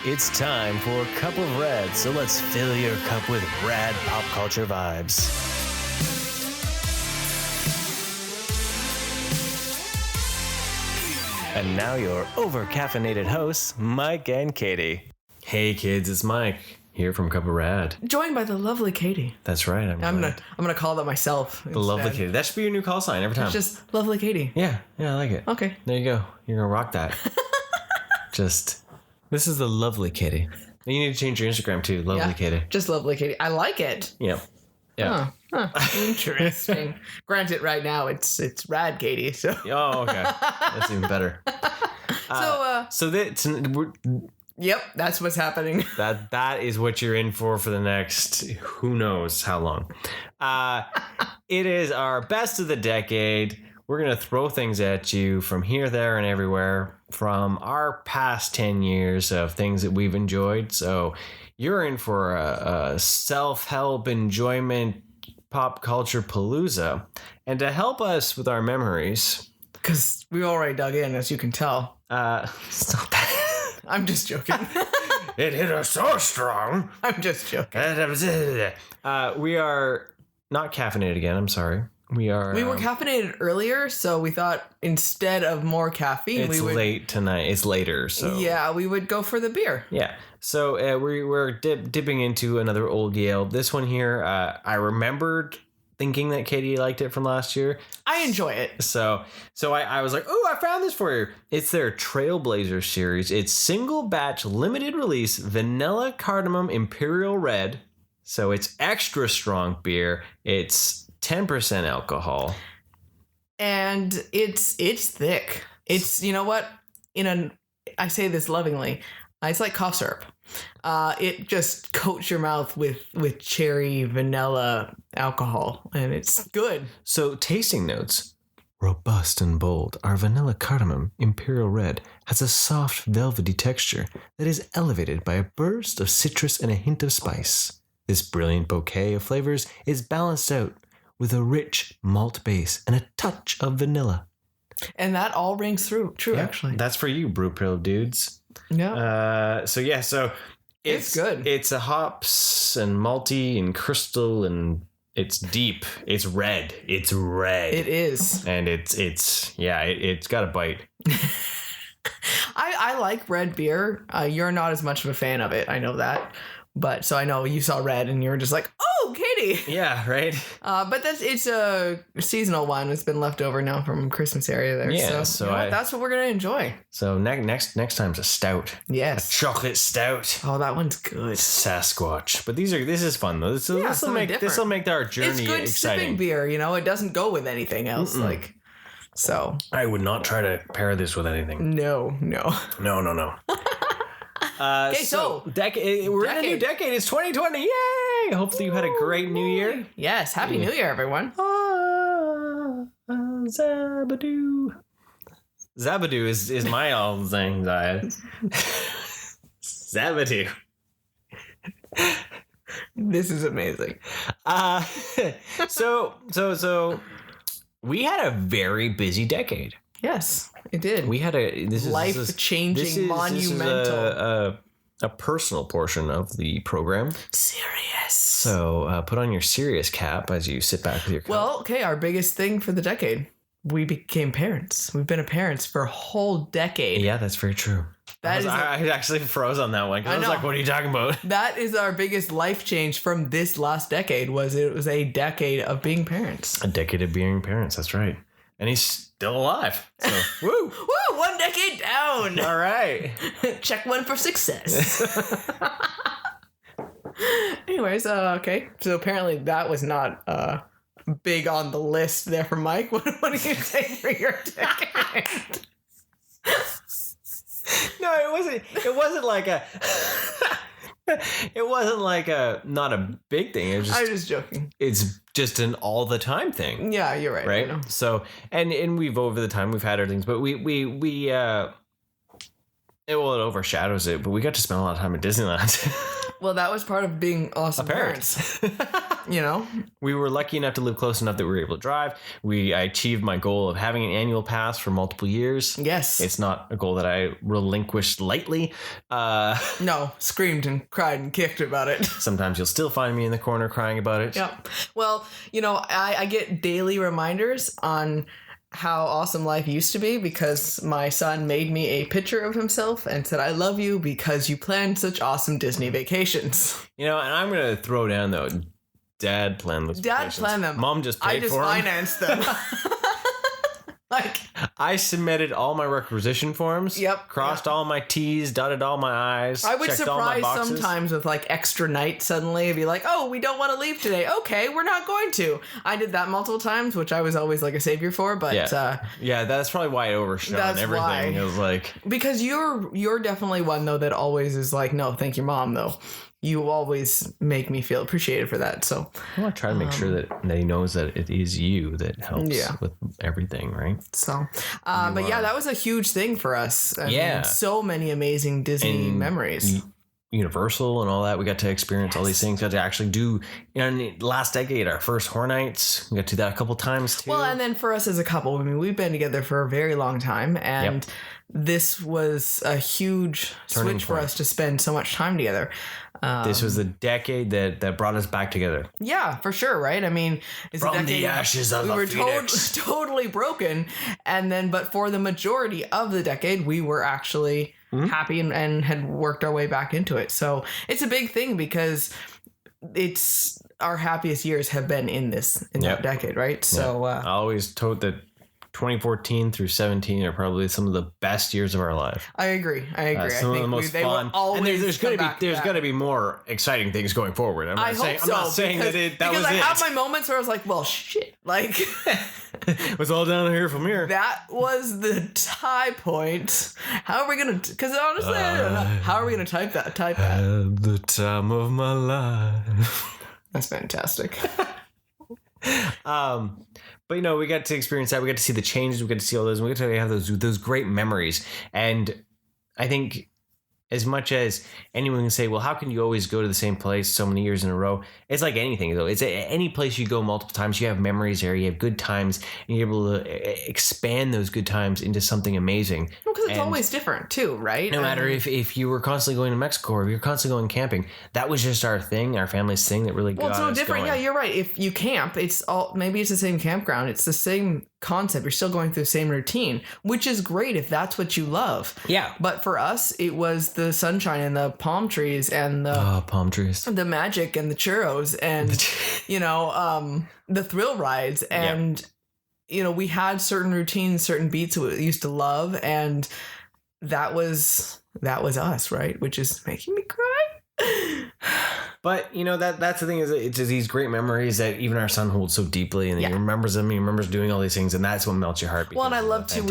It's time for a Cup of Red, so let's fill your cup with rad pop culture vibes. And now your over-caffeinated hosts, Mike and Katie. Hey kids, it's Mike here from Cup of Rad. Joined by the lovely Katie. That's right. I'm gonna call that myself. the lovely Katie. That should be your new call sign every time. It's just lovely Katie. Yeah, I like it. Okay. There you go. You're gonna rock that. This is the lovely Katie. You need to change your Instagram too, lovely Katie. Just lovely Katie. I like it. Yeah. Interesting. Granted, right now it's rad Katie. So. Oh, okay. That's even better. Yep, that's what's happening. That is what you're in for the next who knows how long. It is our best of the decade. We're going to throw things at you from here, there, and everywhere from our past 10 years of things that we've enjoyed. So you're in for a self-help enjoyment pop culture palooza. And to help us with our memories... Because we already dug in, as you can tell. Stop that. I'm just joking. It hit us so strong. I'm just joking. We are not caffeinated again. I'm sorry. We were caffeinated earlier, so we thought instead of more caffeine, late tonight. It's later, so yeah, we would go for the beer. Yeah. So we're dipping into another old Yale. This one here, I remembered thinking that Katie liked it from last year. I enjoy it. So I was like, oh, I found this for you. It's their Trailblazer series. It's single batch limited release vanilla cardamom imperial red. So it's extra strong beer. It's 10% alcohol. And it's thick. It's, you know what? I say this lovingly. It's like cough syrup. It just coats your mouth with cherry vanilla alcohol, and it's good. So tasting notes. Robust and bold, our vanilla cardamom imperial red has a soft velvety texture that is elevated by a burst of citrus and a hint of spice. This brilliant bouquet of flavors is balanced out with a rich malt base and a touch of vanilla. And that all rings true, actually. That's for you, Brew Pill dudes. Yeah. So it's good. It's a hops and malty and crystal and it's deep. It's red. It's red. It is. And it's got a bite. I like red beer. You're not as much of a fan of it. I know that. But so I know you saw red and you were just like, oh, Katie. Yeah, right. But it's a seasonal one. It's been left over now from Christmas area there. Yeah, so that's what we're going to enjoy. So next time's a stout. Yes. A chocolate stout. Oh, that one's good. Sasquatch. But this is fun though. This will make our journey exciting. It's good sipping beer, it doesn't go with anything else. So I would not try to pair this with anything. No. Okay, so we're in a new decade. It's 2020. Yay! Hopefully you had a great new year. Yes, happy new year, everyone. Zabadoo. Zabadoo is my all anxiety. Zabadoo. This is amazing. So we had a very busy decade. Yes, it did. We had life-changing, monumental. A personal portion of the program. Serious. So put on your serious cap as you sit back with your cup. Well, okay, our biggest thing for the decade. We became parents. We've been parents for a whole decade. Yeah, that's very true. I actually froze on that one because I was like, what are you talking about? That is our biggest life change from this last decade. It was a decade of being parents. A decade of being parents. That's right. And he's still alive. So, woo! Woo! 1 decade down. All right. Check one for success. Anyways, okay. So apparently that was not big on the list there for Mike. What do you say for your decade? No, it wasn't. It wasn't like a. It wasn't like not a big thing. I'm just joking. It's just an all the time thing. Yeah, you're right. Right. So and we've over the time we've had our things, but we It overshadows it, but we got to spend a lot of time at Disneyland. Well, that was part of being awesome parents. You know? We were lucky enough to live close enough that we were able to drive. I achieved my goal of having an annual pass for multiple years. Yes. It's not a goal that I relinquished lightly. No, screamed and cried and kicked about it. Sometimes you'll still find me in the corner crying about it. Yeah. Well, you know, I get daily reminders on how awesome life used to be because my son made me a picture of himself and said, I love you because you planned such awesome Disney vacations. You know, and I'm going to throw down, though, Dad planned those vacations. Planned them. Mom just paid for them. I just financed them. Like, I submitted all my requisition forms. Yep. Crossed all my T's, dotted all my I's. I would checked all my surprise boxes. sometimes with like extra night suddenly. It'd be like, oh, we don't want to leave today. Okay, we're not going to. I did that multiple times, which I was always like a savior for. But yeah, that's probably why it overshone that's everything. why. It was like, because you're definitely one though that always is like, no, thank you, Mom. Though you always make me feel appreciated for that. So I want to try to make sure that he knows that it is you that helps with everything, right? So, but yeah, that was a huge thing for us. I mean, so many amazing Disney memories. Universal and all that. We got to experience all these things. Got to actually do, in the last decade, our first Horror Nights. We got to do that a couple times too. Well, and then for us as a couple, I mean, we've been together for a very long time, and this was a huge switch for us to spend so much time together. This was the decade that brought us back together. Yeah, for sure, right? I mean, it's from a decade the ashes of we the were phoenix. totally broken, and then but for the majority of the decade, we were actually happy and had worked our way back into it. So it's a big thing because it's our happiest years have been in that decade, right? So I always told that 2014 through 17 are probably some of the best years of our life. I agree. Some I of think the most they fun. will always And there's come going to back be to that. more exciting things going forward. I'm not saying because, that was it. Because I have my moments where I was like, well, shit, like it was all down here from here. that was the high point. How are we gonna? Because honestly, I don't know. How are we gonna type that? At the time of my life. That's fantastic. But we got to experience that. We got to see the changes. We got to see all those. We got to have those great memories. And I think, as much as anyone can say, well, how can you always go to the same place so many years in a row? It's like anything, though. It's any place you go multiple times, you have memories there, you have good times, and you're able to expand those good times into something amazing. Well, because it's always different, too, right? No matter if you were constantly going to Mexico or if you're constantly going camping, that was just our thing, our family's thing that really got us Well, it's no different. going. Yeah, you're right. If you camp, maybe it's the same campground. It's the same concept. You're still going through the same routine, which is great if that's what you love. Yeah. But for us, it was the sunshine and the palm trees and the palm trees, the magic and the churros and the thrill rides and we had certain routines, certain beats we used to love, and that was us, right? Which is making me cry. But that's the thing, is it's these great memories that even our son holds so deeply, and he remembers them. He remembers doing all these things, and that's what melts your heart. Well, and I love too.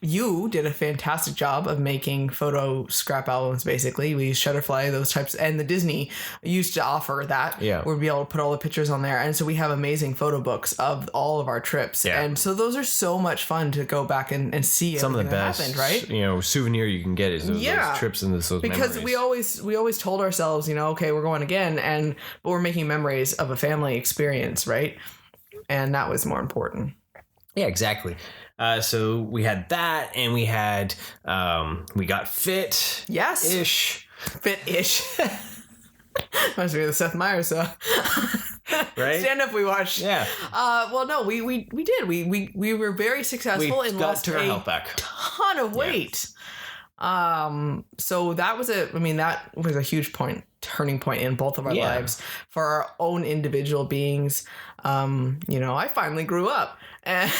You did a fantastic job of making photo scrap albums. Basically, we used Shutterfly, those types, and the Disney used to offer that. Yeah, we'd be able to put all the pictures on there, and so we have amazing photo books of all of our trips. Yeah. And so those are so much fun to go back and see some of the best that happened, right? Souvenir you can get is those trips and those because memories. we always told ourselves, okay, we're going again, but we're making memories of a family experience, right? And that was more important. Yeah, exactly. So we had that, and we had we got fit. Yes, fit-ish. Reminds me of the Seth Meyers right? Stand Up we watched. Yeah. Well, no, we did. We were very successful and lost a ton of weight. So that was a huge turning point in both of our lives for our own individual beings. I finally grew up and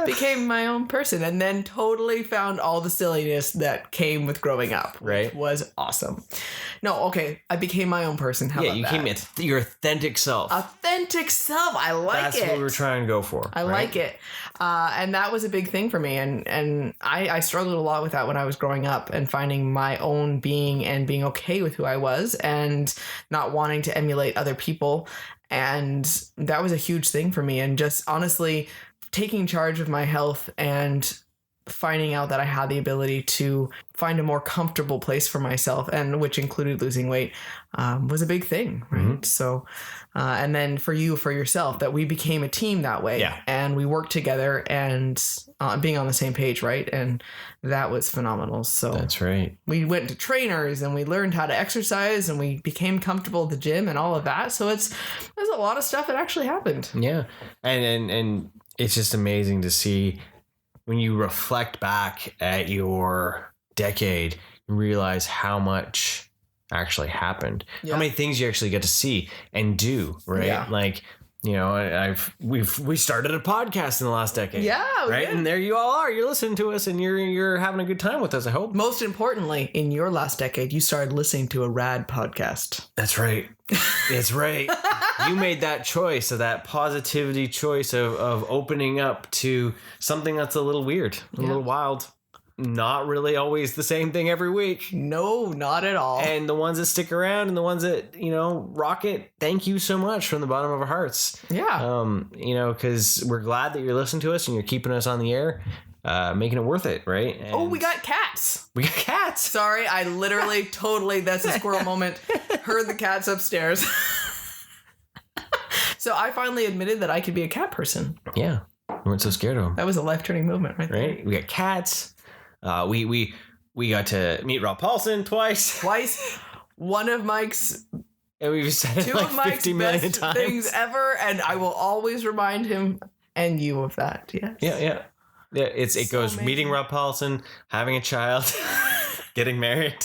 became my own person, and then totally found all the silliness that came with growing up, which was awesome. No, okay, I became my own person. How about that? Yeah, you came your authentic self. Authentic self. I like it. That's what we were trying to go for. I like it. And that was a big thing for me. And I struggled a lot with that when I was growing up, and finding my own being and being okay with who I was and not wanting to emulate other people. And that was a huge thing for me. And just honestly taking charge of my health and finding out that I had the ability to find a more comfortable place for myself, and which included losing weight, was a big thing, right? Mm-hmm. So, and then for yourself, that we became a team that way, Yeah. and we worked together and being on the same page, right? And that was phenomenal. So That's right. we went to trainers and we learned how to exercise and we became comfortable at the gym and all of that. So there's a lot of stuff that actually happened. Yeah. And it's just amazing to see when you reflect back at your decade and realize how much actually happened, Yeah. how many things you actually get to see and do, right? Yeah. Like, you know, we started a podcast in the last decade. Yeah, we right. did. And there you all are. You're listening to us and you're having a good time with us, I hope. Most importantly, in your last decade, you started listening to a rad podcast. That's right. That's right. You made that choice, of that positivity choice of opening up to something that's a little weird, a little wild. Not really always the same thing every week. No, not at all. And the ones that stick around and the ones that, you know, rock it, thank you so much from the bottom of our hearts. Yeah. You know, because we're glad that you're listening to us and you're keeping us on the air, making it worth it, right? And we got cats. we got cats. Sorry, I literally totally, that's a squirrel moment, heard the cats upstairs. So I finally admitted that I could be a cat person. Yeah. We weren't so scared of them. That was a life-turning movement right there. Right? We got cats. We got to meet Rob Paulson twice. Twice. One of Mike's, And we've said it two like of Mike's 50 million best times. things ever, and I will always remind him and you of that. Yes. Yeah. It So goes amazing. meeting Rob Paulson, having a child, getting married.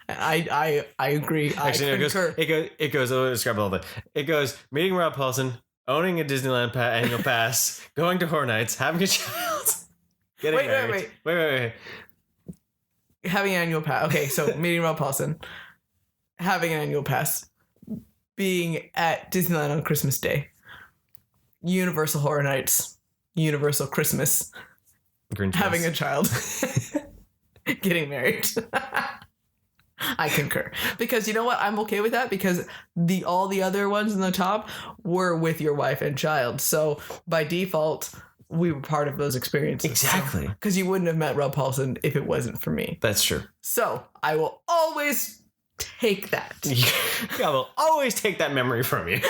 I agree. Actually, I no, concur. it goes. I'll describe it all day. It goes meeting Rob Paulson, owning a Disneyland annual pass, going to Horror Nights, having a child, getting Wait, married. Wait. Having an annual pass. Okay, so meeting Rob Paulson, having an annual pass, being at Disneyland on Christmas Day, Universal Horror Nights, Universal Christmas, Grinch having a Mass. child, getting married. I concur, because you know what, I'm okay with that, because all the other ones in the top were with your wife and child, so by default we were part of those experiences. Exactly. Because you wouldn't have met Rob Paulson if it wasn't for me. That's true. So I will always take that. I will always take that memory from you.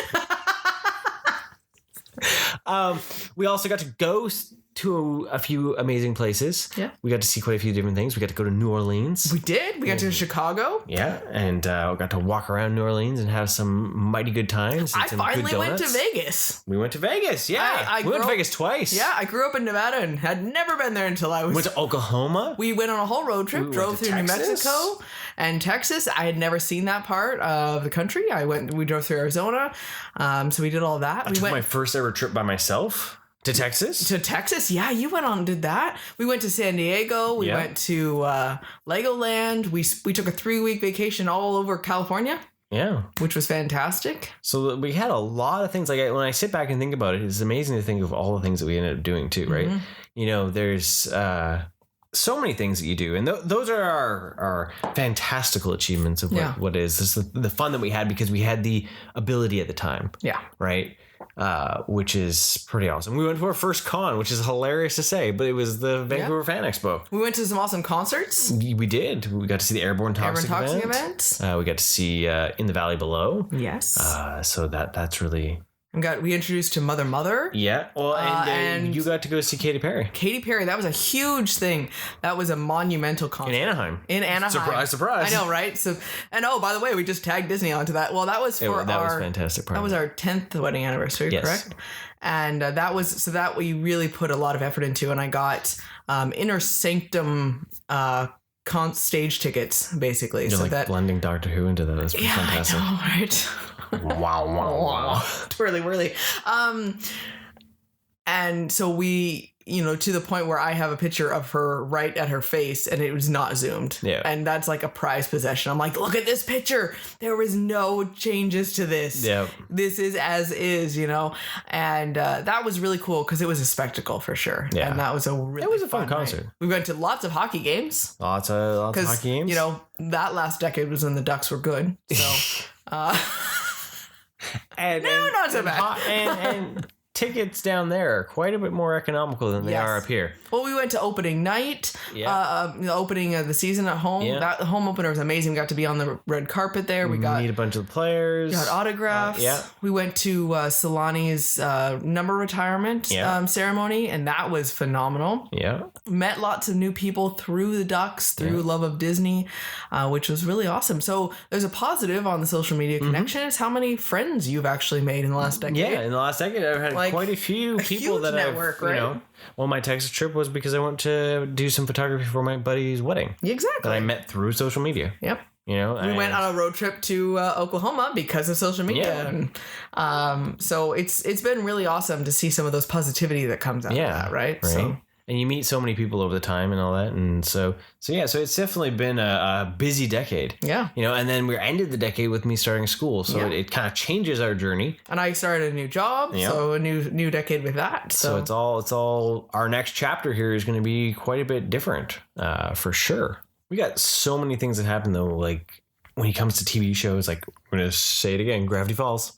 We also got to go to a few amazing places. Yeah. We got to see quite a few different things. We got to go to New Orleans. We did. We got to Chicago. Yeah, and we got to walk around New Orleans and have some mighty good times. I Eat some good finally went to donuts. Vegas. We went to Vegas, yeah. I we went to grew up- Vegas twice. Yeah, I grew up in Nevada and had never been there until I was... Went to Oklahoma. We went on a whole road trip, We went drove to through New Texas. Mexico and Texas. I had never seen that part of the country. We drove through Arizona. So we did all that. I We took went my first ever trip by myself to Texas. to Texas. Yeah, you went on and did that. We went to San Diego. We Yeah. went to Legoland. We took a 3-week vacation all over California, Yeah. which was fantastic. So we had a lot of things. Like when I sit back and think about it, it's amazing to think of all the things that we ended up doing too, right? Mhm. You know, there's so many things that you do. And those are our fantastical achievements of what is. This is the fun that we had because we had the ability at the time, Yeah. right? Which is pretty awesome. We went to our first con, which is hilarious to say, but it was the Vancouver Fan Expo. We went to some awesome concerts. We did. We got to see the Airborne Toxic event. Events. We got to see In the Valley Below. Yes. So that's really... We introduced to Mother. Yeah. Well, and and- you got to go see Katy Perry Katy Perry, that was a huge thing. That was a monumental concert. in Anaheim. In Anaheim. Surprise, surprise. I know, right? So, and by the way, we just tagged Disney onto that. Well, that was for That was a fantastic part. That was our 10th wedding anniversary, Yes. correct? And that we really put a lot of effort into, and I got Inner Sanctum stage tickets, basically. You're so like that blending Doctor Who into that. That's pretty fantastic. I know, right? Wow. Twirly whirly. And so we, to the point where I have a picture of her right at her face and it was not zoomed. Yeah. And that's like a prized possession. I'm like, look at this picture. There was no changes to this. Yeah. This is as is, And that was really cool because it was a spectacle for sure. Yeah. And that was a really It was a fun night. concert. We went to lots of hockey games. Lots of Because, hockey games. that last decade was when the Ducks were good. So... and, No, not so bad. And tickets down there are quite a bit more economical than they Yes. are up here. Well, we went to opening night, the opening of the season at home. Yeah. That home opener was amazing. We got to be on the red carpet there. We got meet a bunch of the players. got autographs. Yeah. We went to Solani's number retirement ceremony, and that was phenomenal. Yeah. Met lots of new people through the Ducks, through love of Disney, which was really awesome. So there's a positive on the social media connection. It's how many friends you've actually made in the last decade. Yeah, in the last decade, I've had Like, quite a few people huge that network, I've, right? you know. Well, my Texas trip was because I went to do some photography for my buddy's wedding Exactly. that I met through social media. Yep. You know, We went on a road trip to Oklahoma because of social media. Yeah. And, so it's been really awesome to see some of those positivity that comes out of that, right? So, and you meet so many people over the time and all that, and so it's definitely been a busy decade. yeah. You know, and then we ended the decade with me starting school, so Yeah. it kind of changes our journey. And I started a new job, Yeah. so a new decade with that. So it's all our next chapter here is going to be quite a bit different, for sure. We got so many things that happen though, like when it comes to TV shows, like we're gonna say it again, Gravity Falls,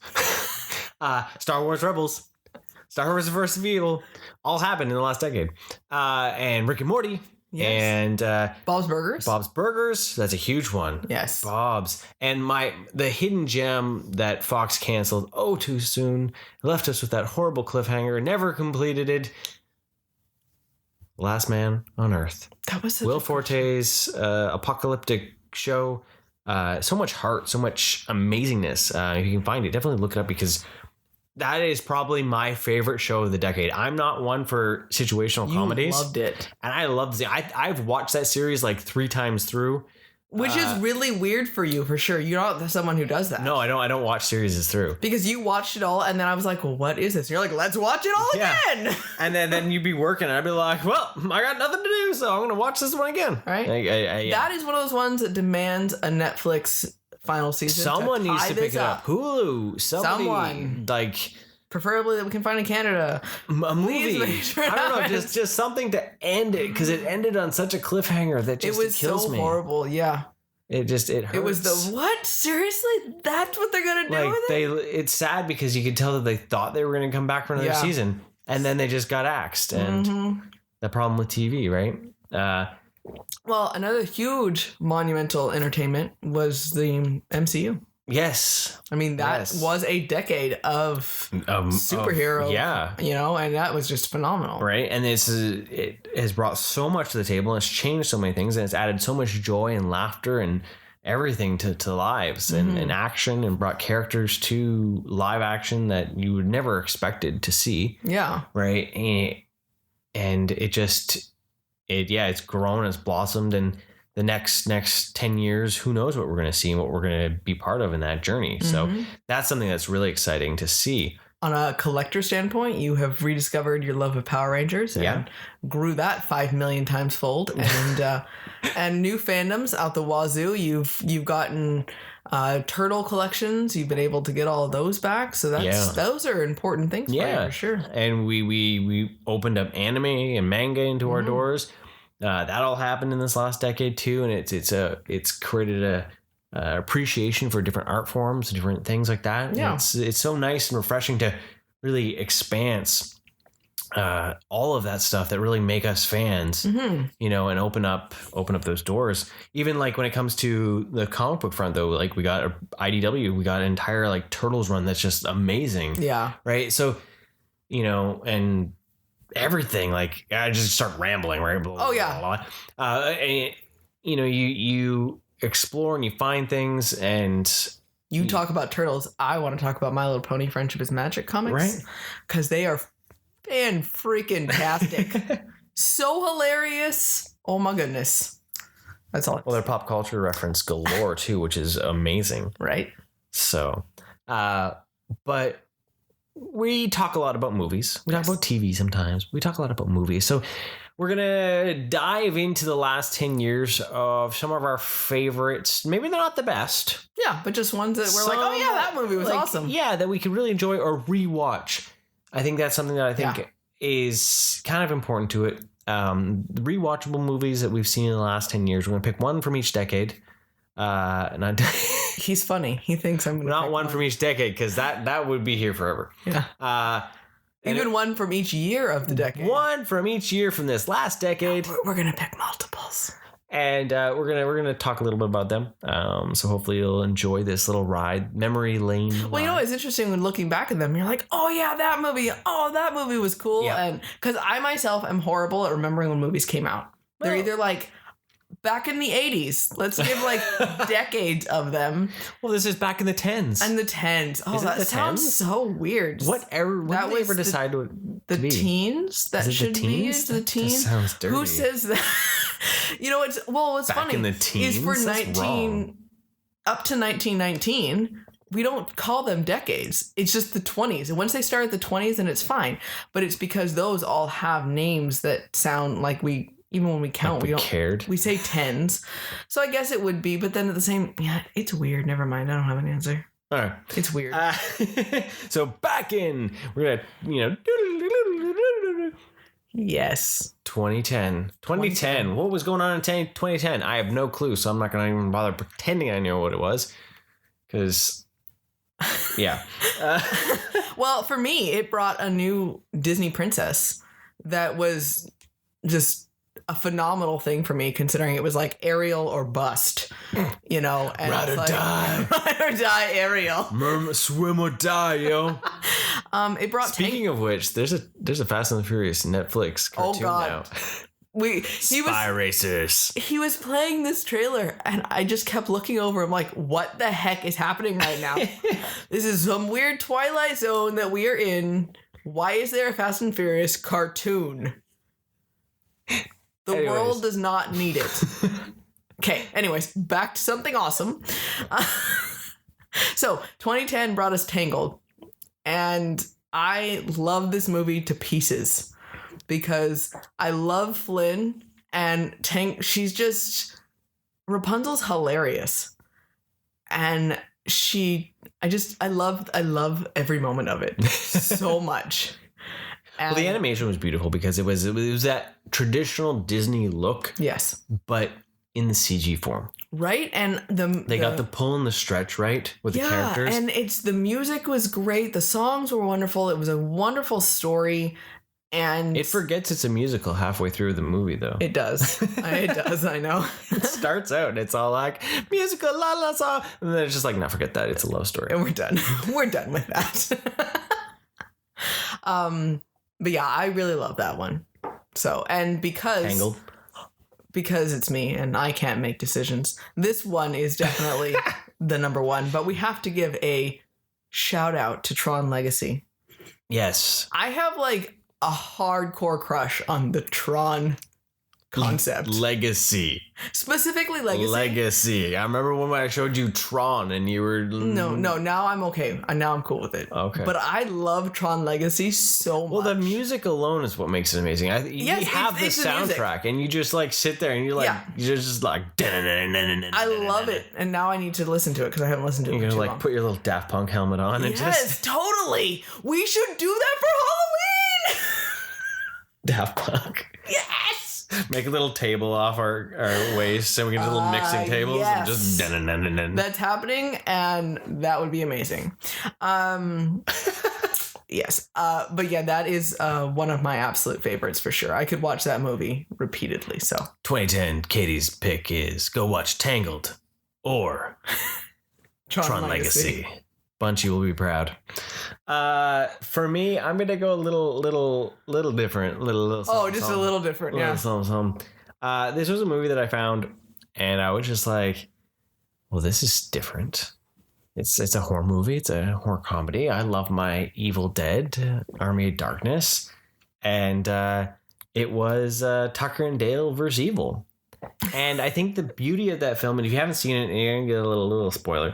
Star Wars Rebels, Star Wars: The Force of Evil, all happened in the last decade, and Rick and Morty, and Bob's Burgers. Bob's Burgers. That's a huge one. Yes. Bob's, and the hidden gem that Fox canceled too soon, left us with that horrible cliffhanger, never completed it. Last Man on Earth. That was Will Forte's apocalyptic show. So much heart, so much amazingness. If you can find it, definitely look it up because that is probably my favorite show of the decade. I'm not one for situational comedies. Loved it. And I love I've watched that series like 3 times through. Which is really weird for you, for sure. You're not someone who does that. No, I don't watch series through. Because you watched it all, and then I was like, well, what is this? And you're like, let's watch it all again. And then you'd be working, and I'd be like, well, I got nothing to do, so I'm going to watch this one again. Right? That is one of those ones that demands a Netflix final season. Someone needs to pick it up. Hulu. Someone. Like... Preferably that we can find in Canada. A movie. Make sure I don't know, just something to end it, because it ended on such a cliffhanger that just it was kills so me. horrible, yeah. It hurts. It was the what? Seriously? That's what they're gonna do with it? It's sad because you could tell that they thought they were gonna come back for another season, and then they just got axed. And the problem with TV, right? Well, another huge monumental entertainment was the MCU. Yes. I mean, that was a decade of superhero. You know, and that was just phenomenal. Right. And it has brought so much to the table, and it's changed so many things, and it's added so much joy and laughter and everything to lives and action, and brought characters to live action that you would never expected to see. Yeah. Right. And it's grown, it's blossomed, and the next 10 years, who knows what we're going to see and what we're going to be part of in that journey. So that's something that's really exciting to see. On a collector standpoint, you have rediscovered your love of Power Rangers and grew that 5 million times fold, and and new fandoms out the wazoo. You've gotten turtle collections. You've been able to get all of those back. So those are important things for you, for sure. And we opened up anime and manga into our doors. That all happened in this last decade too, and it's created a appreciation for different art forms, different things like that. Yeah. It's so nice and refreshing to really expanse all of that stuff that really make us fans, you know, and open up those doors. Even like when it comes to the comic book front though, like we got IDW, we got an entire like Turtles run that's just amazing. Yeah. Right. So, you know, and everything, like I just start rambling, right? Oh yeah. And, you know, you explore and you find things, and you talk about Turtles. I want to talk about My Little Pony Friendship is Magic comics, right? Because they are fan-freaking-tastic. So hilarious. Oh my goodness. That's all. Well, they're pop culture reference galore too, which is amazing. Right. So, but we talk a lot about movies. We talk about TV sometimes. We talk a lot about movies. So we're going to dive into the last 10 years of some of our favorites. Maybe they're not the best. Yeah, but just ones that we're like, oh yeah, that movie was awesome. Yeah, that we could really enjoy or rewatch. I think that's something that I think is kind of important to it. The rewatchable movies that we've seen in the last 10 years. We're going to pick one from each decade. He's funny. He thinks I'm not one from each decade, because that would be here forever. Yeah. Even one from each year of the decade. One from each year from this last decade. We're going to pick multiples. And we're gonna talk a little bit about them. So hopefully you'll enjoy this little ride, memory lane. Well, you know, it's interesting when looking back at them, you're like, oh yeah, that movie. Oh, that movie was cool. Yeah. And because I myself am horrible at remembering when movies came out. They're either like back in the 80s. Let's give like decades of them. Well, this is back in the 10s. And the 10s. Oh, Is it that the sounds 10s? so weird. When did they ever decide to The be? teens? That Is it should the be teens? the That teens. just sounds dirty. Who says that? You know, what's Back funny in the is teens? for That's wrong. up to 1919, we don't call them decades. It's just the 20s. And once they start at the 20s, then it's fine. But it's because those all have names that sound like even when we count, we don't cared. We say tens. So I guess it would be, but then at the same, yeah, it's weird. Never mind. I don't have an answer. All right. It's weird. So we're gonna, Yes. 2010. 2010. What was going on in 2010? I have no clue, so I'm not gonna even bother pretending I know what it was. Because, yeah. Well, for me, it brought a new Disney princess that was just a phenomenal thing for me, considering it was like Ariel or bust, you know. And Ride or it's like, die. Ride or die, Ariel. Swim or die, yo. It brought Speaking of which, there's a Fast and the Furious Netflix cartoon now. Spy Racers. He was playing this trailer, and I just kept looking over. I'm like, what the heck is happening right now? This is some weird Twilight Zone that we are in. Why is there a Fast and Furious cartoon? The world does not need it. Okay, anyways, back to something awesome. So, 2010 brought us Tangled. And I love this movie to pieces because I love Flynn and Rapunzel's hilarious. And I love every moment of it so much. Well, the animation was beautiful because it was that traditional Disney look. Yes. But in the CG form. Right? And they got the pull and the stretch right with the characters. And the music was great. The songs were wonderful. It was a wonderful story. And it forgets it's a musical halfway through the movie, though. It does. It does. I know. It starts out and it's all like musical, la la song, and then it's just like, no, forget that. It's a love story, and we're done. We're done with that. But yeah, I really love that one. So, and because it's me and I can't make decisions, this one is definitely the number one. But we have to give a shout out to Tron Legacy. Yes, I have like a hardcore crush on the Tron concept. Legacy. Specifically Legacy. Legacy. I remember when I showed you Tron and you were... No, now I'm okay. Now I'm cool with it. Okay. But I love Tron Legacy so much. Well, the music alone is what makes it amazing. You have the soundtrack and you just like sit there and you're like, you're just like... I love it. And now I need to listen to it because I haven't listened to it You're for gonna too like long. put your little Daft Punk helmet on and just... totally. We should do that for Halloween. Daft Punk. Yes. Make a little table off our waist so we can do little mixing tables and just... That's happening, and that would be amazing. Yes. But yeah, that is one of my absolute favorites for sure. I could watch that movie repeatedly. So 2010, Katie's pick is go watch Tangled or Tron Legacy. Bunchy will be proud. For me, I'm gonna go a little different. Little just a little different. Yeah. This was a movie that I found, and I was just like, "Well, this is different. It's a horror movie. It's a horror comedy. I love my Evil Dead, Army of Darkness, and it was Tucker and Dale versus Evil. And I think the beauty of that film, and if you haven't seen it, you're gonna get a little spoiler.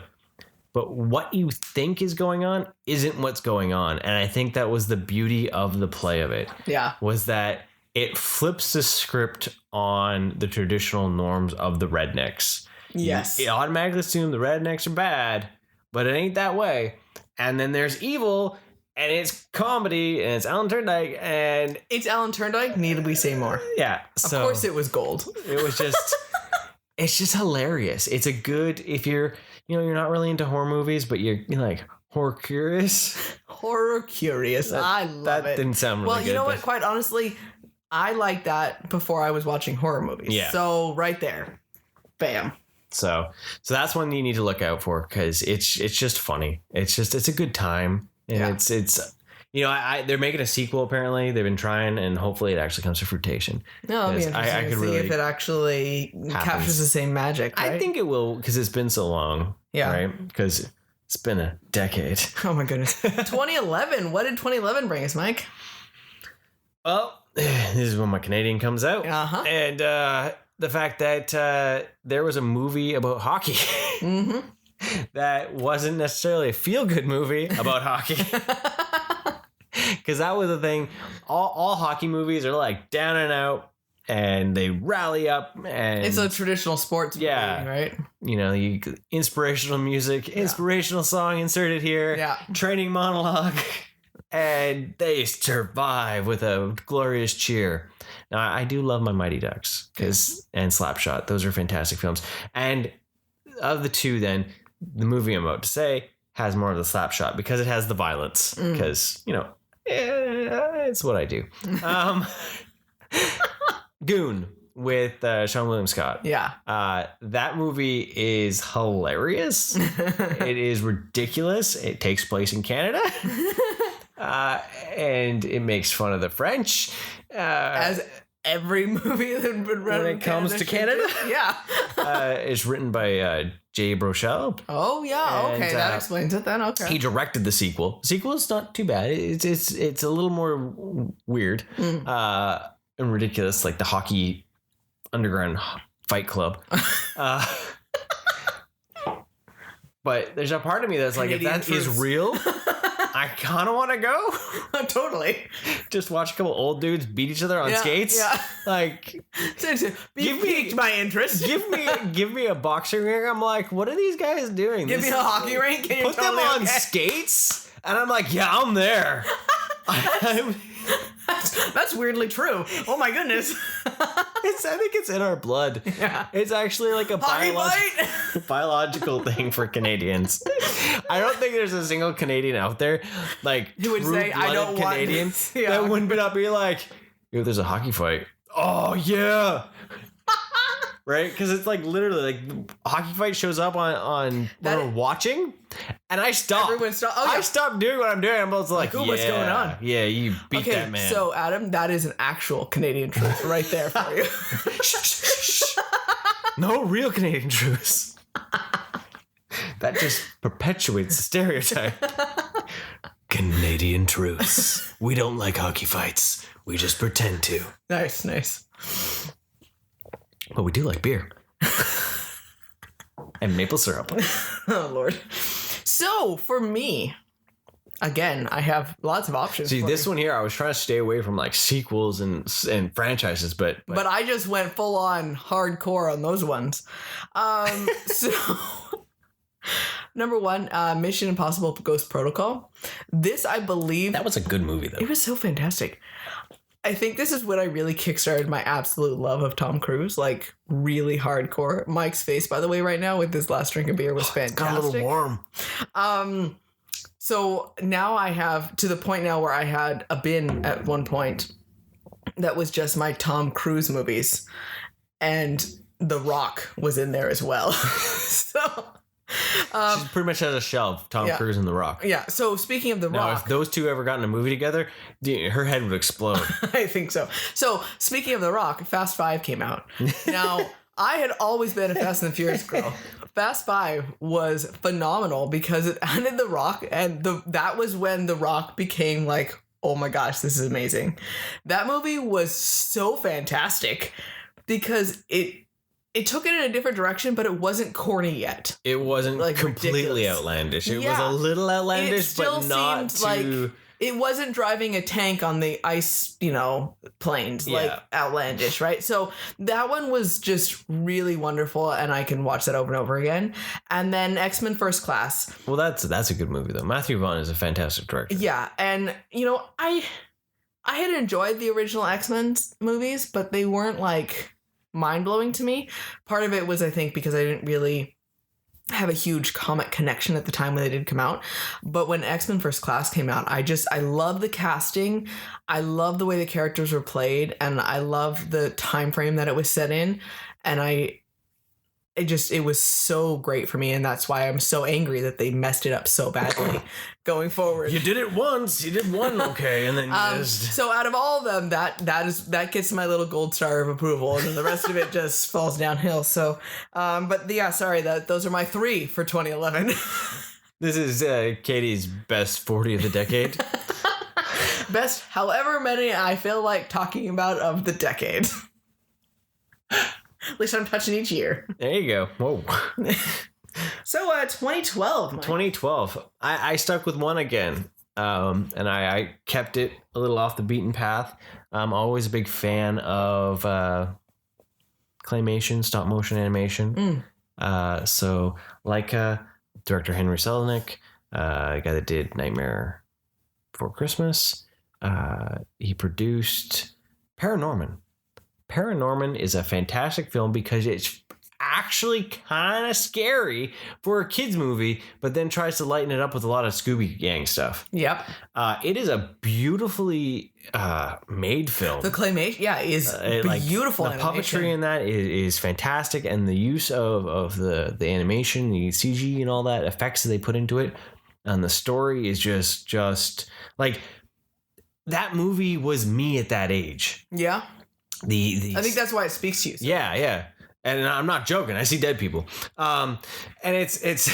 But what you think is going on isn't what's going on. And I think that was the beauty of the play of it. Yeah. Was that it flips the script on the traditional norms of the rednecks. Yes. You automatically assume the rednecks are bad, but it ain't that way. And then there's evil, and it's comedy, and it's Alan Turndike, and... It's Alan Turndike, need we say more? Yeah. So, of course it was gold. It was just... It's just hilarious. It's a good... If you're... you're not really into horror movies, but you're like, Horror curious. Horror curious. I love That it. didn't sound really Well, good. you know but- what? Quite honestly, I liked that before I was watching horror movies. Yeah. So right there, bam. So that's one you need to look out for because it's just funny. It's a good time, and Yeah. it's they're making a sequel apparently. They've been trying, and hopefully it actually comes to fruition. No, it'll be Yes, interesting I to could see really if it actually happens. captures the same magic. Right? I think it will because it's been so long. Yeah. Right. Because it's been a decade. Oh my goodness. 2011. What did 2011 bring us, Mike? Well, this is when my Canadian comes out, Uh-huh. and the fact that there was a movie about hockey. Mm-hmm. That wasn't necessarily a feel-good movie about hockey. Because that was the thing. All hockey movies are like down and out, and they rally up, and It's a traditional sports movie, Yeah. right? inspirational music, inspirational song inserted here, Yeah. training monologue, and they survive with a glorious cheer. Now, I do love my Mighty Ducks and Slapshot. Those are fantastic films. And of the two, then, the movie I'm about to say has more of the Slapshot because it has the violence. Because, it's what I do. Goon with Sean William Scott. Yeah. That movie is hilarious. It is ridiculous. It takes place in Canada. And it makes fun of the French. As every movie that been run When in it comes to should Canada? do. Yeah. It's written by Jay Brochelle. Oh yeah. Okay, And, that explains it then. Okay. He directed the sequel. The sequel is not too bad. It's a little more weird and ridiculous, like the hockey underground fight club. But there's a part of me that's like, if Canadian that is truth. real, I kind of want to go. Totally. Just watch a couple old dudes beat each other on Yeah, skates. yeah. Like, Give me my interest. give me a boxing ring. I'm like, what are these guys doing? Give me a hockey rink. And Put them on skates, and I'm like, yeah, I'm there. That's weirdly true. Oh my goodness. I think it's in our blood. Yeah. It's actually like a Hockey fight. biological thing for Canadians. I don't think there's a single Canadian out there, like Who would say, "I don't want Canadian this." Yeah. that wouldn't not be like, yo, there's a hockey fight. Oh yeah. Right? Because it's like literally like a hockey fight shows up on when we're watching, and I stop. Everyone stop. Oh, yeah. I stop doing what I'm doing. I'm both like, Ooh, what's going on? Yeah, you beat Okay, that man. so Adam, that is an actual Canadian truth right there for you. No real Canadian truths. That just perpetuates the stereotype. Canadian truths. We don't like hockey fights. We just pretend to. Nice, nice. But we do like beer. And maple syrup. Oh Lord. So for me, again, I have lots of options. See, for this you. one here, I was trying to stay away from like sequels and franchises, but But I just went full on hardcore on those ones. So number one, Mission Impossible Ghost Protocol. This, I believe, that was a good movie though. it was so fantastic. I think this is when I really kickstarted my absolute love of Tom Cruise, like really hardcore. Mike's face, by the way, right now with this last drink of beer was fantastic. Got a little warm. So now I have to the point now where I had a bin at one point that was just my Tom Cruise movies, and The Rock was in there as well. So She pretty much has a shelf. Tom yeah. Cruise and The Rock. yeah. So speaking of The Now, Rock, if those two ever got in a movie together, her head would explode. I think so. So speaking of The Rock, Fast 5 came out. Now, I had always been a Fast and the Furious girl. Fast 5 was phenomenal because it added The Rock, and that was when The Rock became like, oh my gosh, this is amazing. That movie was so fantastic because it took it in a different direction, but it wasn't corny yet. It wasn't Like, completely ridiculous. outlandish. It Yeah. was a little outlandish, It still but not seemed too. like it wasn't driving a tank on the ice, planes, like Yeah. outlandish, right? So that one was just really wonderful, and I can watch that over and over again. And then X-Men First Class. Well, that's a good movie though. Matthew Vaughn is a fantastic director. Yeah, and I had enjoyed the original X-Men movies, but they weren't like mind-blowing to me. Part of it was, I think, because I didn't really have a huge comic connection at the time when they did come out. But when X-Men First Class came out, I love the casting. I love the way the characters were played, and I love the time frame that it was set in. And it was so great for me, and that's why I'm so angry that they messed it up so badly going forward. You did it once, you did one okay, and then you just... So out of all of them, that gets my little gold star of approval, and then the rest of it just falls downhill. So, but yeah, sorry, those are my 3 for 2011. This is Katie's best 40 of the decade. Best, however many I feel like talking about of the decade. At least I'm touching each year. There you go. Whoa. So 2012. Mike. 2012. I stuck with one again. And I kept it a little off the beaten path. I'm always a big fan of claymation, stop motion animation. So Laika, director Henry Selick, the guy that did Nightmare Before Christmas. He produced Paranorman. Paranorman is a fantastic film because it's actually kind of scary for a kids movie, but then tries to lighten it up with a lot of Scooby Gang stuff. Yep. It is a beautifully made film. The claymation, is beautiful. The puppetry in that is fantastic, and the use of the animation, the CG, and all that effects that they put into it, and the story is just like that movie was me at that age. Yeah. I think that's why it speaks to you. So. Yeah. And I'm not joking. I see dead people. And it's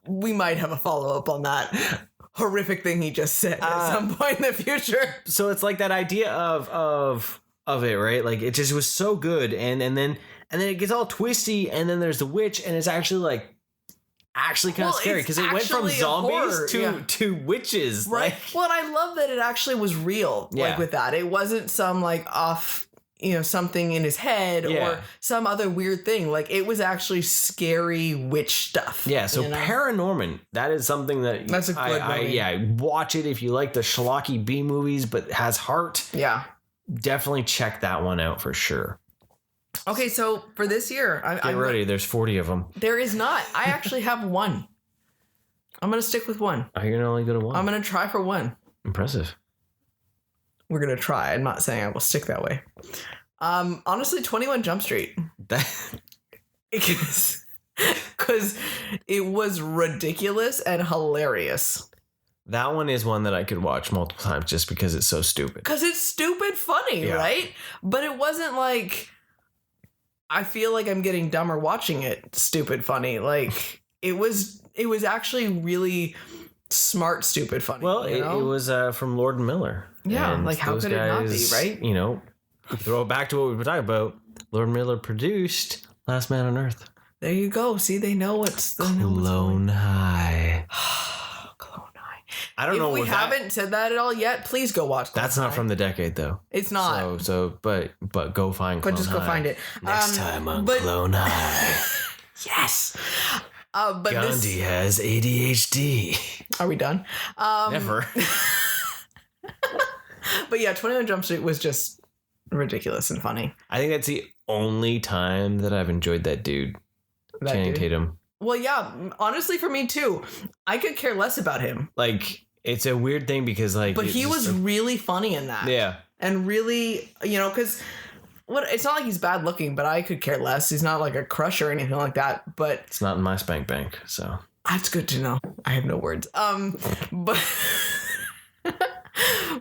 we might have a follow-up on that horrific thing he just said at some point in the future. So it's like that idea of it, right? Like it just was so good, and then it gets all twisty, and then there's the witch, and it's actually kind of scary because it went from zombies to witches. Right. Well, and I love that it actually was real. Yeah. Like with that, it wasn't some off, something in his head or some other weird thing. Like it was actually scary witch stuff. Yeah. So Paranorman, that is something that's a good movie. Watch it if you like the schlocky B movies, but has heart. Yeah. Definitely check that one out for sure. Okay, so for this year, I'm ready. There's 40 of them. There is not. I actually have one. I'm going to stick with one. Are you going to only go to one? I'm going to try for one. Impressive. We're going to try. I'm not saying I will stick that way. Honestly, 21 Jump Street. Because it was ridiculous and hilarious. That one is one that I could watch multiple times just because it's so stupid. Because it's stupid funny, right? But it wasn't like... I feel like I'm getting dumber watching it. Stupid funny. Like it was actually really smart, stupid funny. Well, it was from Lord and Miller. Yeah. And like how could it not be, right? Throw it back to what we were talking about. Lord Miller produced Last Man on Earth. There you go. See, they know what's Clone High. I don't know. If we haven't said that at all yet, please go watch Clone That's not High. From the decade, though. It's not. But go find Clone High. But just go find it. Next time on Clone High. Yes. But Gandhi has ADHD. Are we done? Never. But yeah, 21 Jump Street was just ridiculous and funny. I think that's the only time that I've enjoyed that dude. Channing Tatum. Well, yeah, honestly, for me too. I could care less about him. Like, it's a weird thing because, but he was really funny in that. Yeah, and really, because it's not like he's bad looking, but I could care less. He's not like a crush or anything like that. But it's not in my spank bank, so that's good to know. I have no words. But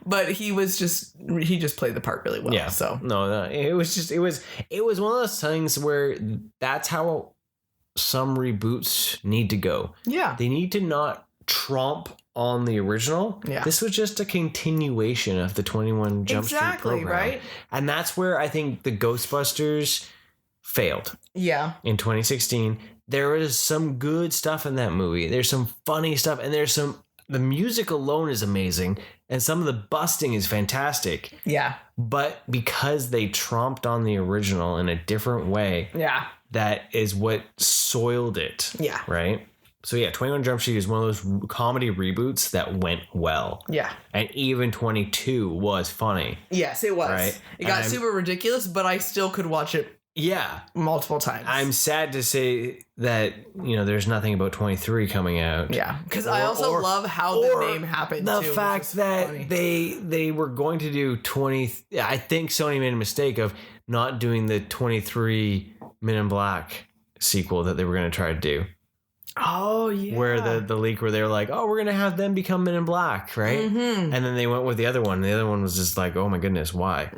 but he just played the part really well. Yeah. So no, it was one of those things where that's how some reboots need to go. Yeah. They need to not tromp on the original. Yeah. This was just a continuation of the 21 Jump Street program. Right? And that's where I think the Ghostbusters failed. Yeah. In 2016. There is some good stuff in that movie. There's some funny stuff, and the music alone is amazing, and some of the busting is fantastic. Yeah. But because they tromped on the original in a different way. Yeah. That is what soiled it. Yeah. Right? So yeah, 21 Jump Street is one of those comedy reboots that went well. Yeah. And even 22 was funny. Yes, it was. Right? It got super ridiculous, but I still could watch it Yeah. multiple times. I'm sad to say that, there's nothing about 23 coming out. Yeah, because I also love how the name happened. The too, fact that funny. they were going to do 20. I think Sony made a mistake of not doing the 23 Men in Black sequel that they were going to try to do. Oh yeah. Where the leak where they were like, oh, we're gonna have them become Men in Black, right? Mm-hmm. And then they went with the other one. The other one was just like, oh my goodness, why?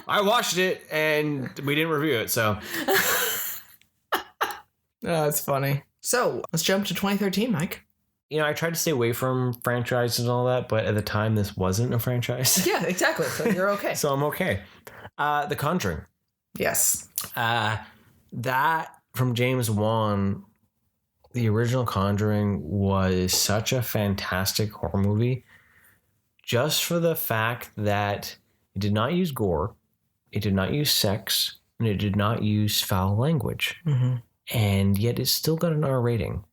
I watched it and we didn't review it, so. Oh, that's funny. So let's jump to 2013, Mike. I tried to stay away from franchises and all that, but at the time this wasn't a franchise. Yeah, exactly. So you're okay. So I'm okay. The Conjuring. Yes. That from James Wan. The original Conjuring was such a fantastic horror movie just for the fact that it did not use gore, it did not use sex, and it did not use foul language. Mm-hmm. And yet it still got an R rating.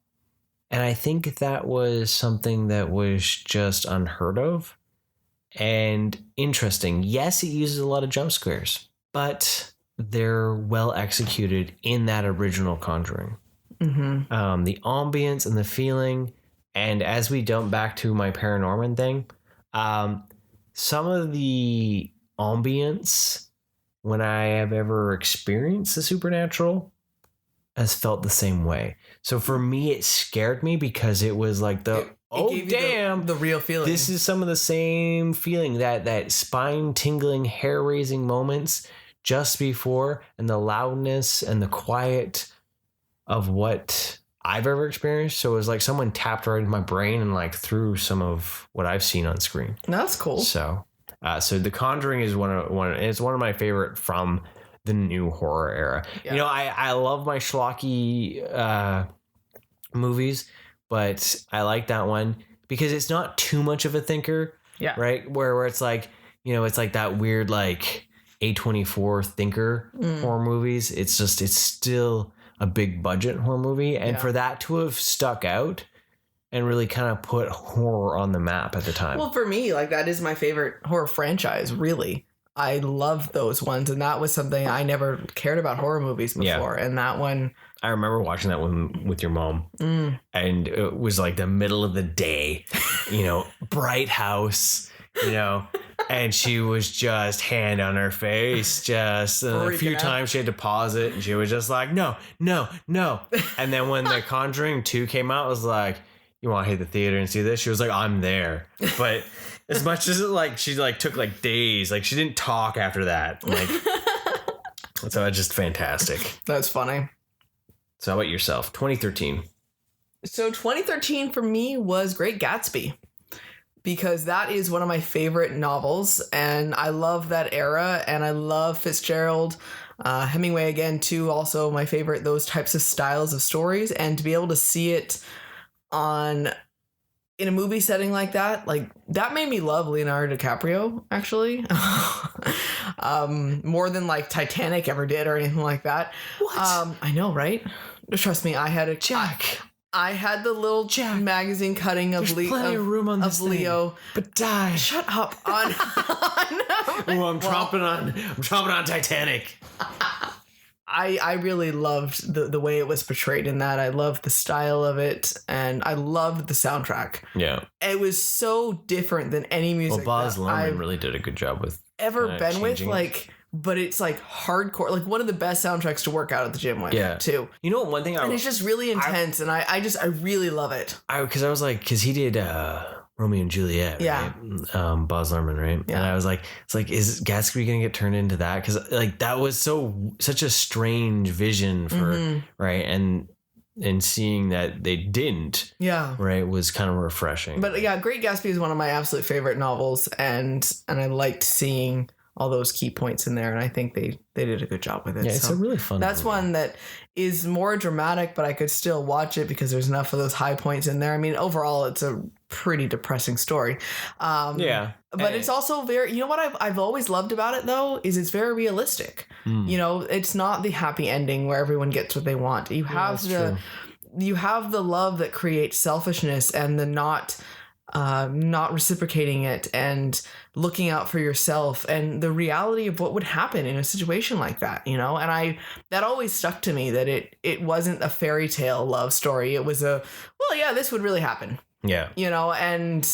And I think that was something that was just unheard of and interesting. Yes, it uses a lot of jump scares, but they're well executed in that original Conjuring. Mm-hmm. The ambience and the feeling, and as we jump back to my Paranorman thing, some of the ambience when I have ever experienced the supernatural has felt the same way. So for me, it scared me because it was like the real feeling. This is some of the same feeling, that spine tingling, hair raising moments just before, and the loudness and the quiet of what I've ever experienced. So it was like someone tapped right into my brain and like through some of what I've seen on screen. That's cool. So The Conjuring is one of my favorite from the new horror era. Yeah. I love my schlocky movies, but I like that one because it's not too much of a thinker. Yeah. Right. Where it's like, it's like that weird like A24 thinker horror movies. It's still a big budget horror movie, and for that to have stuck out and really kind of put horror on the map at the time. Well, for me, like that is my favorite horror franchise, really. I love those ones, and that was something I never cared about horror movies before. And that one, I remember watching that one with your mom, and it was like the middle of the day, bright house, and she was just hand on her face, just a few times she had to pause it, and she was just like, no. And then when The Conjuring 2 came out, it was like, you want to hit the theater and see this? She was like, I'm there. But as much as she took days, she didn't talk after that. So it's just fantastic. That's funny. So how about yourself? 2013. So 2013 for me was Great Gatsby, because that is one of my favorite novels, and I love that era, and I love Fitzgerald. Hemingway again too, also my favorite, those types of styles of stories, and to be able to see it in a movie setting like that made me love Leonardo DiCaprio, actually. More than Titanic ever did or anything like that. What? I know, right? Trust me, I had Jack. I had the little magazine cutting of There's plenty of room on this Leo. Thing, but die. Shut up on. I'm chomping on Titanic. I really loved the way it was portrayed in that. I loved the style of it, and I loved the soundtrack. Yeah, it was so different than any music. Well, Baz Luhrmann really did a good job with ever been with but it's hardcore, one of the best soundtracks to work out at the gym with. Yeah, too. One thing, and it's just really intense, and I really love it. Because he did Romeo and Juliet, yeah, right? Baz Luhrmann, right? Yeah. And I was like, is Gatsby gonna get turned into that? Because that was such a strange vision for right, and seeing that they didn't, right, was kind of refreshing. But yeah, Great Gatsby is one of my absolute favorite novels, and I liked seeing all those key points in there, and I think they did a good job with it. Yeah, it's a really fun That's movie. One that is more dramatic, but I could still watch it because there's enough of those high points in there. I mean, overall, it's a pretty depressing story. But it's also very, what I've always loved about it, though, is it's very realistic. It's not the happy ending where everyone gets what they want. You have the love that creates selfishness, and the not not reciprocating it and looking out for yourself and the reality of what would happen in a situation like that, and that always stuck to me, that it wasn't a fairy tale love story. It was this would really happen. Yeah. And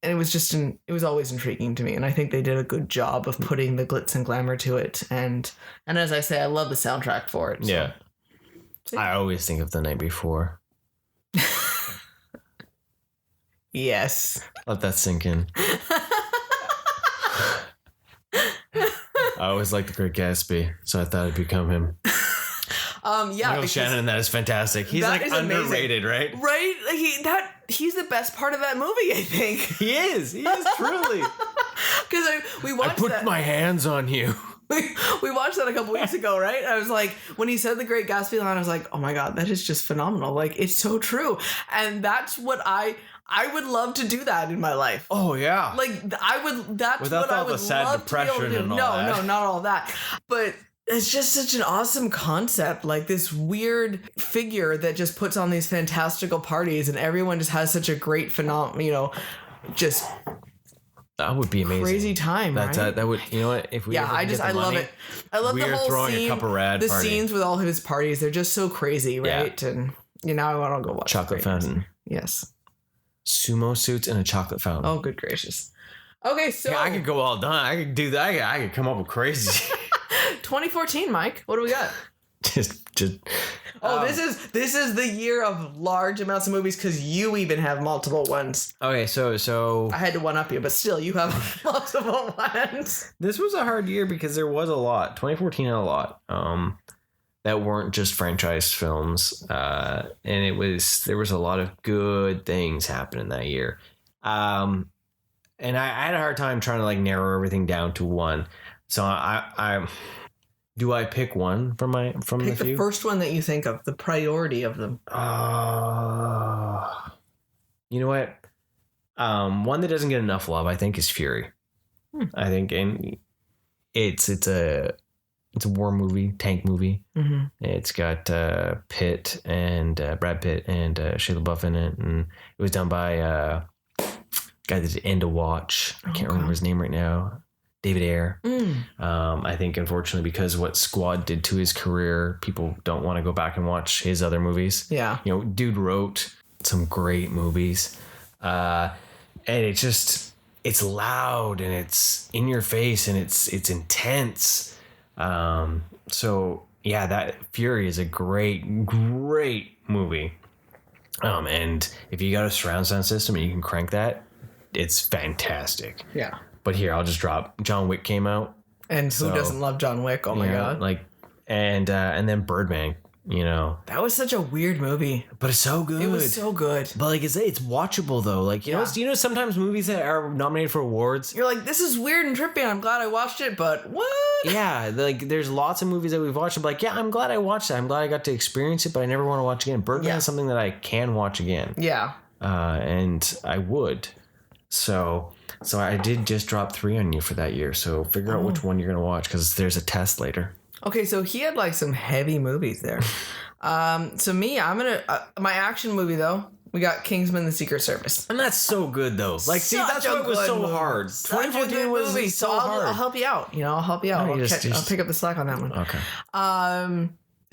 it was it was always intriguing to me. And I think they did a good job of putting the glitz and glamour to it. And as I say, I love the soundtrack for it. So. Yeah. I always think of The Night Before. Yes. Let that sink in. I always liked The Great Gatsby, so I thought it'd become him. Michael Shannon in that is fantastic. He's like underrated, right? Right? He's the best part of that movie, I think. He is truly. Because we watched I put my hands on you. We watched that a couple weeks ago, right? I was like, when he said The Great Gatsby line, I was like, oh my God, that is just phenomenal. Like, it's so true. And that's what I would love to do that in my life. Oh yeah. Like that's without what I all would the sad love depression to be able to do. and all that. No, not all that. But it's just such an awesome concept. Like this weird figure that just puts on these fantastical parties and everyone just has such a great just that would be amazing. Crazy time, right? That would, you know what? If we I love it. I love the whole throwing scene. A cup of rad the party. Scenes with all of his parties, they're just so crazy, right? Yeah. And I want to go watch chocolate fountain. Yes. Sumo suits and a chocolate fountain. Oh, good gracious. Okay, so I could go all done. I could do that. I could come up with crazy. 2014, Mike. What do we got? just. This is the year of large amounts of movies because you even have multiple ones. Okay, so I had to one up you, but still, you have multiple ones. This was a hard year because there was a lot. 2014 had a lot. That weren't just franchise films, and there was a lot of good things happening that year, and I had a hard time trying to like narrow everything down to one. So I do I pick one from the few? First one that you think of, the priority of them. You know what? One that doesn't get enough love, I think, is Fury. I think, and it's a war movie, tank movie. Mm-hmm. It's got Pitt and Brad Pitt and Shia LaBeouf in it, and it was done by a guy that did End of Watch. I can't remember his name right now. David Ayer. I think, unfortunately, because what Squad did to his career, people don't want to go back and watch his other movies. Yeah, dude wrote some great movies, and it's loud and it's in your face and it's intense. So yeah, that Fury is a great movie. And if you got a surround sound system and you can crank that, it's fantastic. Yeah. But here, I'll just drop John Wick came out. And who doesn't love John Wick? Oh my God. Like, and then Birdman, That was such a weird movie. But it's so good. It was so good. But like, it's watchable though. Like, you know, sometimes movies that are nominated for awards, you're like, this is weird and trippy. I'm glad I watched it, but what? Yeah, like there's lots of movies that we've watched. I'm like, yeah, I'm glad I watched that. I'm glad I got to experience it, but I never want to watch again. Birdman is something that I can watch again. Yeah. And I would. So I did just drop 3 on you for that year. So figure out which one you're gonna watch because there's a test later. Okay, so he had like some heavy movies there. So me, I'm gonna my action movie though. We got Kingsman: The Secret Service, and that's so good though. Like, see, that's why it was so hard. 2014 was so hard. I'll help you out. I'll help you out. I'll pick up the slack on that one. Okay.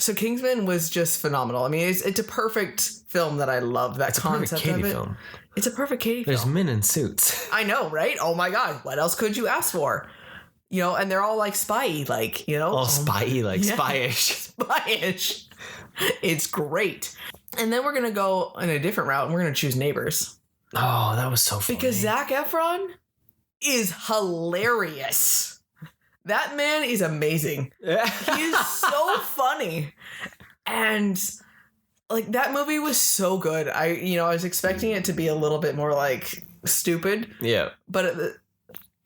So Kingsman was just phenomenal. I mean, it's a perfect film that I love. That concept of it. Film. It's a perfect Katie film. There's men in suits. I know, right? Oh my God, what else could you ask for? And they're all like spy-y, like, all spy-y, like spy-ish. Spy-ish. It's great. And then we're gonna go in a different route, and we're gonna choose Neighbors. Oh, that was so funny. Because Zac Efron is hilarious. That man is amazing. He's so funny. And like that movie was so good. I was expecting it to be a little bit more like stupid. Yeah. But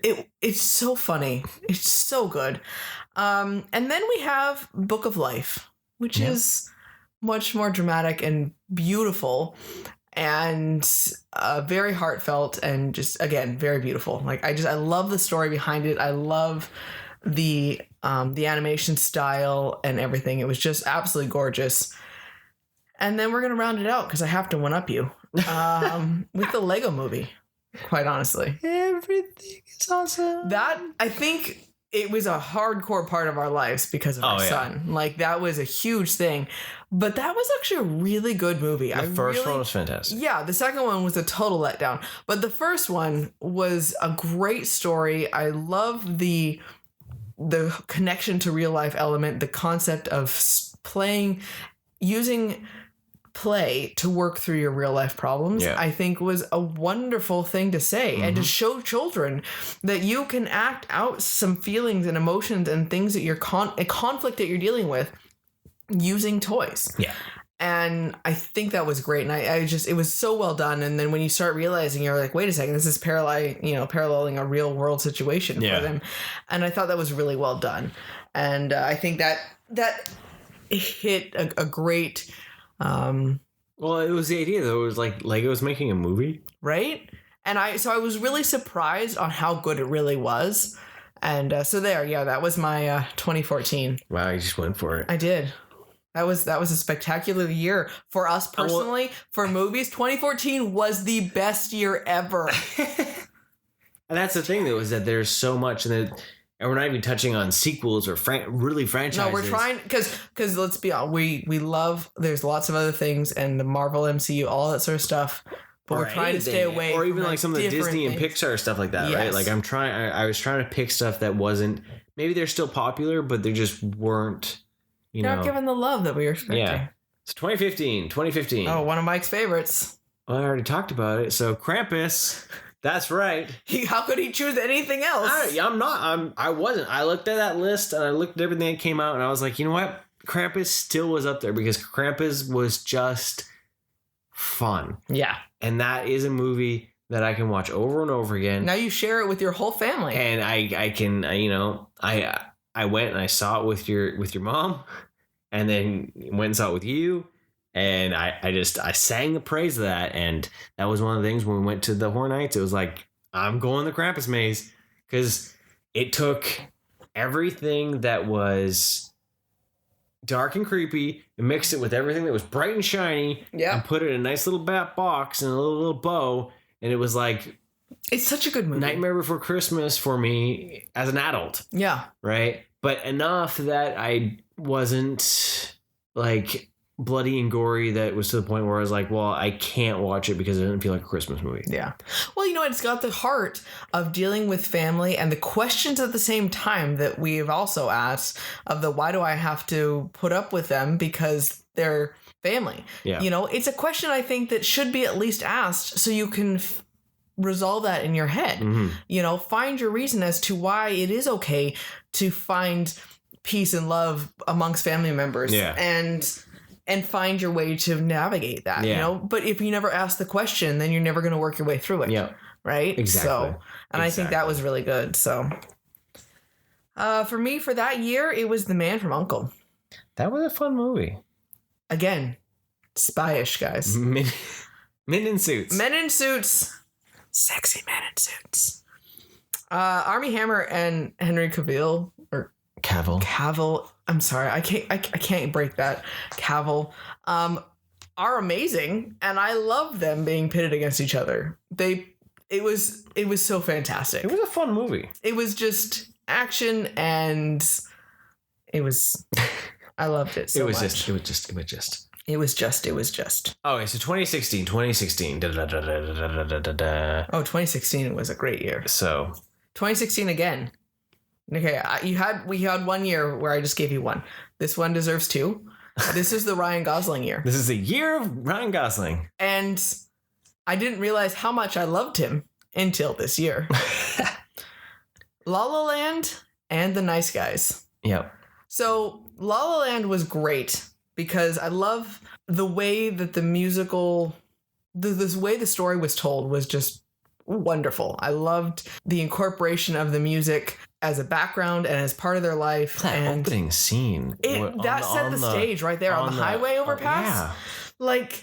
it's so funny. It's so good. And then we have Book of Life, which is much more dramatic and beautiful and very heartfelt and just, again, very beautiful. Like I love the story behind it. I love the animation style and everything. It was just absolutely gorgeous. And then we're going to round it out because I have to one up you. With the Lego movie, quite honestly. Everything is awesome. That, I think it was a hardcore part of our lives because of our son. Like, that was a huge thing. But that was actually a really good movie. The first one was fantastic. Yeah, the second one was a total letdown. But the first one was a great story. I love the connection to real life element, the concept of using play to work through your real life problems. I think was a wonderful thing to say, and to show children that you can act out some feelings and emotions and things that you're a conflict that you're dealing with using toys. And I think that was great. And I just, it was so well done. And then when you start realizing, you're like, wait a second, this is paralleling a real world situation for them. And I thought that was really well done. And I think that hit a great, well, it was the idea though. It was like Lego's making a movie. Right. And I was really surprised on how good it really was. And that was my 2014. Wow, you just went for it. I did. That was a spectacular year for us personally. For movies, 2014 was the best year ever. And that's the thing, though, is that there's so much, and we're not even touching on sequels or really franchises. No, we're trying, because let's be honest, we love. There's lots of other things, and the Marvel MCU, all that sort of stuff. But we're trying to stay away, or even like some of the Disney and Pixar stuff like that, right? Like I was trying to pick stuff that wasn't. Maybe they're still popular, but they just weren't. Not given the love that we were expecting. Yeah. So 2015. Oh, one of Mike's favorites. Well, I already talked about it. So Krampus. That's right. How could he choose anything else? I wasn't. I looked at that list and I looked at everything that came out and I was like, you know what? Krampus still was up there because Krampus was just fun. Yeah. And that is a movie that I can watch over and over again. Now you share it with your whole family. And I can, I went and I saw it with your mom, and then went and saw it with you, and I sang the praise of that, and that was one of the things when we went to the Horror Nights. It was like, I'm going the Krampus maze, because it took everything that was dark and creepy and mixed it with everything that was bright and shiny, and put it in a nice little box and a little bow, and it was like. It's such a good movie. Nightmare Before Christmas for me as an adult. Yeah. Right? But enough that I wasn't like bloody and gory that was to the point where I was like, well, I can't watch it because it didn't feel like a Christmas movie. Yeah. Well, it's got the heart of dealing with family and the questions at the same time that we've also asked of the why do I have to put up with them because they're family. Yeah. It's a question I think that should be at least asked so you can resolve that in your head. Mm-hmm. Find your reason as to why it is okay to find peace and love amongst family members. Yeah. And find your way to navigate that. But if you never ask the question, then you're never going to work your way through it. Yeah. Right. Exactly. I think that was really good. So for me, for that year, it was The Man from U.N.C.L.E. That was a fun movie. Again, spyish guys. Men in suits. Men in suits. Sexy men in suits. Armie Hammer and Henry Cavill or Cavill. I'm sorry, I can't break that. Cavill are amazing, and I love them being pitted against each other. It was so fantastic. It was a fun movie. It was just action, and it was. I loved it so much. It was just. It was just. Okay, so 2016. Oh, 2016 was a great year. So 2016 again. Okay, we had 1 year where I just gave you one. This one deserves two. This is the Ryan Gosling year. This is the year of Ryan Gosling. And I didn't realize how much I loved him until this year. La La Land and The Nice Guys. Yep. So La La Land was great. Because I love the way that the musical, this way the story was told was just wonderful. I loved the incorporation of the music as a background and as part of their life. That opening scene. That set the stage right there on the highway overpass. Yeah. Like,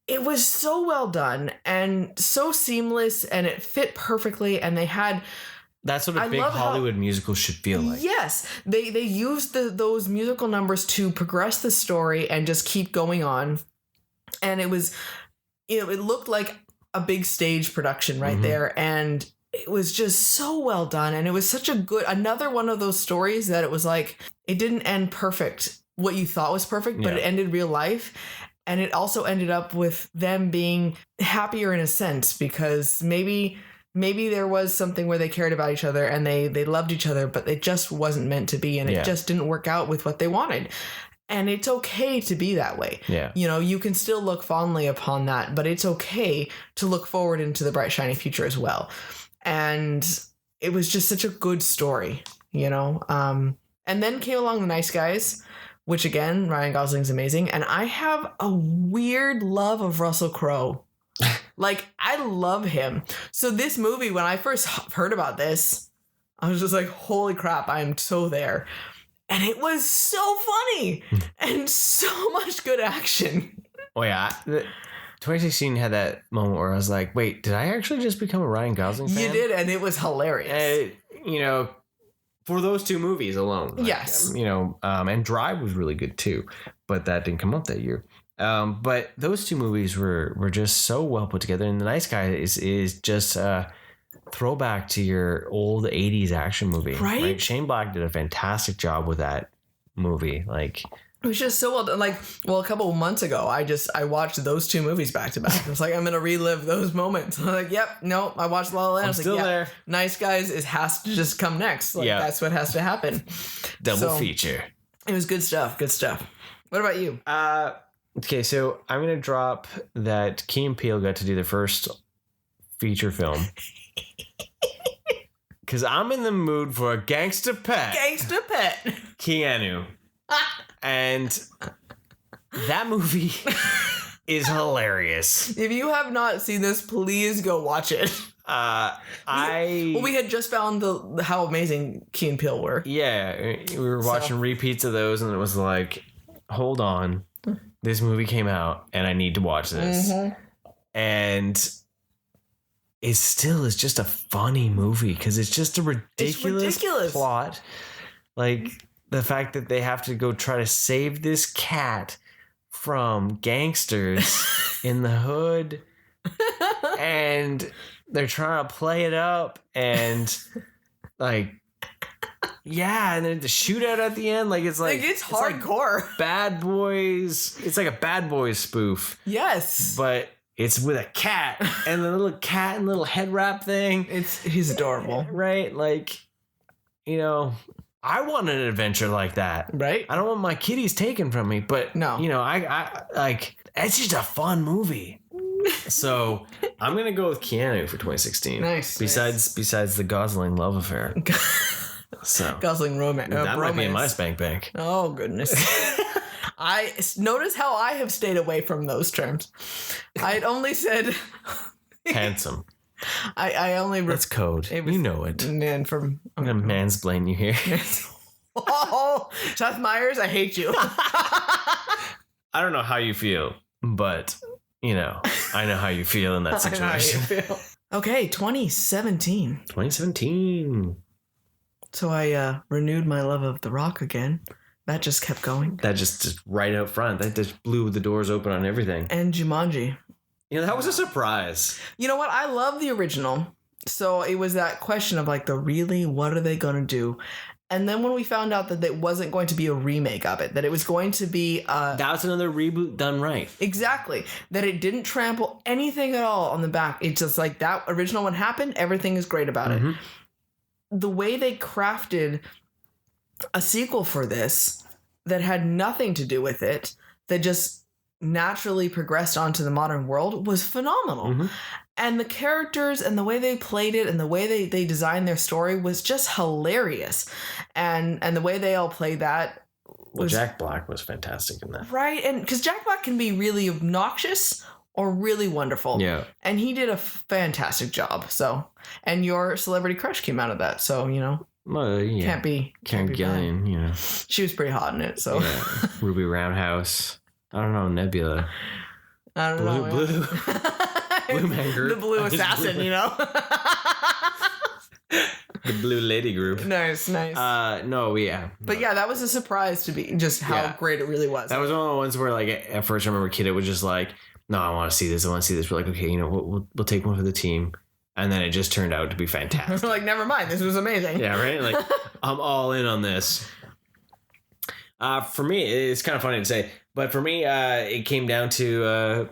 it was so well done and so seamless and it fit perfectly and they had... That's what a big Hollywood musical should feel like. Yes. They used those musical numbers to progress the story and just keep going on. And it was it looked like a big stage production right there, and it was just so well done, and it was such another one of those stories that it was like it didn't end perfect, what you thought was perfect, but it ended real life. And it also ended up with them being happier in a sense, because maybe there was something where they cared about each other and they loved each other, but it just wasn't meant to be, and it just didn't work out with what they wanted. And it's okay to be that way. Yeah. You know, you can still look fondly upon that, but it's okay to look forward into the bright, shiny future as well. And it was just such a good story, you know? And then came along The Nice Guys, which again, Ryan Gosling's amazing. And I have a weird love of Russell Crowe. Like, I love him. So this movie, when I first heard about this, I was just like, holy crap, I am so there. And it was so funny and so much good action. Oh, yeah. 2016 had that moment where I was like, wait, did I actually just become a Ryan Gosling fan? You did, and it was hilarious. You know, for those two movies alone. Like, yes. You know, and Drive was really good too, but that didn't come out that year. But those two movies were just so well put together. And The Nice Guy is just a throwback to your old 80s action movie. Right? Shane Black did a fantastic job with that movie. Like, it was just so well done. Like, well, a couple of months ago, I watched those two movies back to back. I was like, I'm gonna relive those moments. I'm like, yep, no, I watched La La Land. I was still like, there. Nice Guys has to just come next. Like, that's what has to happen. Double feature. It was good stuff. Good stuff. What about you? Okay, so I'm gonna drop that Key and Peele got to do their first feature film. Because I'm in the mood for a gangster pet. Gangster pet. Keanu. And that movie is hilarious. If you have not seen this, please go watch it. We had just found how amazing Key and Peele were. Yeah, we were watching repeats of those, and it was like, hold on, this movie came out, and I need to watch this. And it still is just a funny movie because it's just a ridiculous plot. Like, the fact that they have to go try to save this cat from gangsters in the hood, and they're trying to play it up, and like, yeah, and then the shootout at the end, like it's hardcore. Like Bad Boys. It's like a Bad Boys spoof. Yes, but it's with a cat and the little cat and little head wrap thing. He's adorable, right? Like, you know, I want an adventure like that. Right. I don't want my kitties taken from me, but no, you know, I like, it's just a fun movie. So I'm going to go with Keanu for 2016. Nice. Besides the Gosling love affair. So Gosling romance. That might be in my spank bank. Oh, goodness. I notice how I have stayed away from those terms. I had only said handsome. I only that's code. You know it. And from I'm gonna mansplain you here. Oh, Seth Meyers, I hate you. I don't know how you feel, but you know, I know how you feel in that situation. Okay, 2017. 2017. So I renewed my love of The Rock again. That just kept going. That just right out front. That just blew the doors open on everything. And Jumanji. You know, that was a surprise. You know what? I love the original. So it was that question of like, what are they going to do? And then when we found out that it wasn't going to be a remake of it, that it was going to be... that's another reboot done right. Exactly. That it didn't trample anything at all on the back. It's just like that original one happened. Everything is great about it. The way they crafted a sequel for this that had nothing to do with it, that just naturally progressed onto the modern world, was phenomenal. And the characters and the way they played it and the way they designed their story was just hilarious. And the way they all played that was... Well, Jack Black was fantastic in that. Right. And because Jack Black can be really obnoxious or really wonderful. Yeah. And he did a fantastic job. So, and your celebrity crush came out of that. So, you know, well, yeah. can't be Karen Gillian, bad. you know. She was pretty hot in it. So, yeah. Ruby Roundhouse. I don't know, Nebula. I don't know. Blue Man Group. The Blue Assassin, you know. The Blue Lady Group. Nice. No, yeah. But yeah, that was a surprise to be just how great it really was. That was one of the ones where, like, at first I remember Kid, it was just like, no, I want to see this. I want to see this. We're like, okay, we'll take one for the team. And then it just turned out to be fantastic. Like, never mind. This was amazing. Yeah, right? Like, I'm all in on this. For me, it's kind of funny to say, but for me, it came down to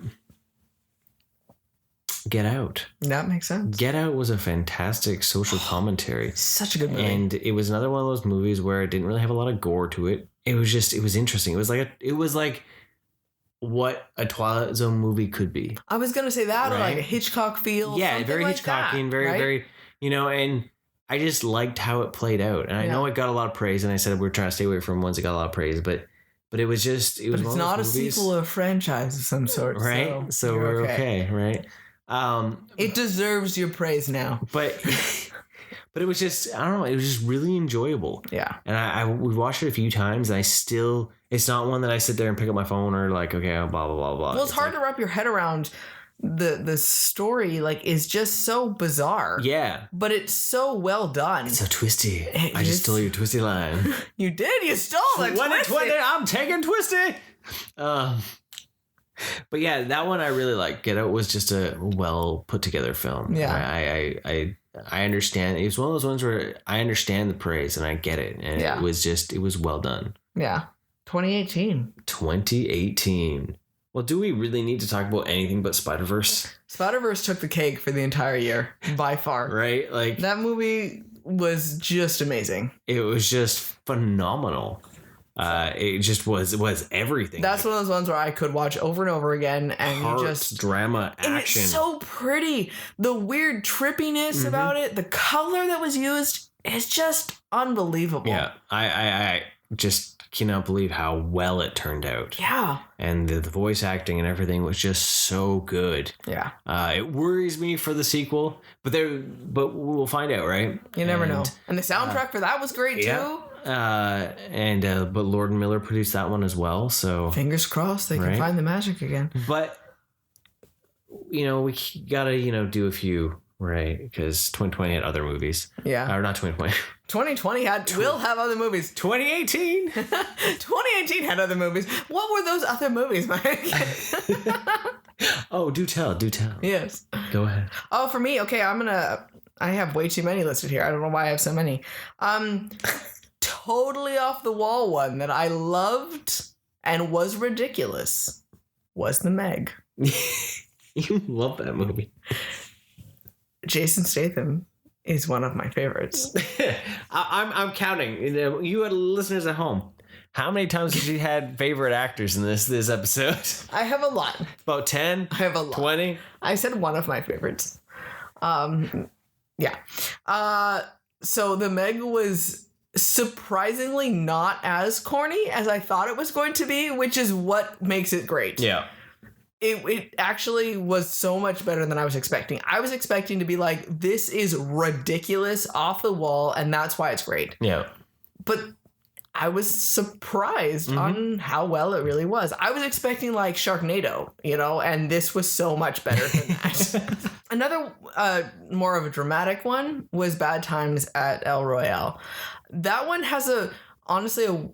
Get Out. That makes sense. Get Out was a fantastic social commentary. Such a good movie. And it was another one of those movies where it didn't really have a lot of gore to it. It was interesting. It was like what a Twilight Zone movie could be. I was going to say that, right? or like a Hitchcock feel. Yeah, very like Hitchcockian, that, very, right? very, and I just liked how it played out. And I know it got a lot of praise, and I said we're trying to stay away from ones that got a lot of praise, but it was just, it was but it's not a sequel of a franchise of some sort. Right? So we're okay, right? It deserves your praise now. But it was just, I don't know, it was just really enjoyable. Yeah. And we watched it a few times, and I still, it's not one that I sit there and pick up my phone or like, okay, blah, blah, blah, blah. Well, it's hard to wrap your head around. The story is just so bizarre. Yeah. But it's so well done. It's so twisty. I just stole your twisty line. You did? You stole it. 2020, I'm taking twisty. But yeah, that one I really like. Get Out was just a well put together film. Yeah. I understand. It was one of those ones where I understand the praise and I get it. And it was well done. Yeah. 2018. Well, do we really need to talk about anything but Spider-Verse? Spider-Verse took the cake for the entire year, by far. Right? Like, that movie was just amazing. It was just phenomenal. It just was everything. That's one of those ones where I could watch over and over again, and heart, you just drama, action. And it's so pretty. The weird trippiness about it, the color that was used is just unbelievable. Yeah, I just cannot believe how well it turned out. Yeah. And the voice acting and everything was just so good. Yeah. It worries me for the sequel, but we'll find out, right? You never know. And the soundtrack for that was great too. But Lord and Miller produced that one as well, so fingers crossed they can find the magic again. But we gotta do a few, right? Because 2020 had other movies. Yeah. Or not 2020. 2020 will have other movies. 2018. 2018 had other movies. What were those other movies, Mike? Oh, do tell. Yes. Go ahead. Oh, for me, okay, I have way too many listed here. I don't know why I have so many. Totally off the wall one that I loved and was ridiculous was The Meg. You love that movie. Jason Statham is one of my favorites. I'm counting. You listeners at home, how many times have you had favorite actors in this episode? I have a lot. About 10? I have a lot. 20? I said one of my favorites. Yeah. So The Meg was surprisingly not as corny as I thought it was going to be, which is what makes it great. Yeah. It actually was so much better than I was expecting. I was expecting to be like, this is ridiculous, off the wall, and that's why it's great. Yeah. But I was surprised on how well it really was. I was expecting like Sharknado, and this was so much better than that. Another more of a dramatic one was Bad Times at El Royale. That one has honestly a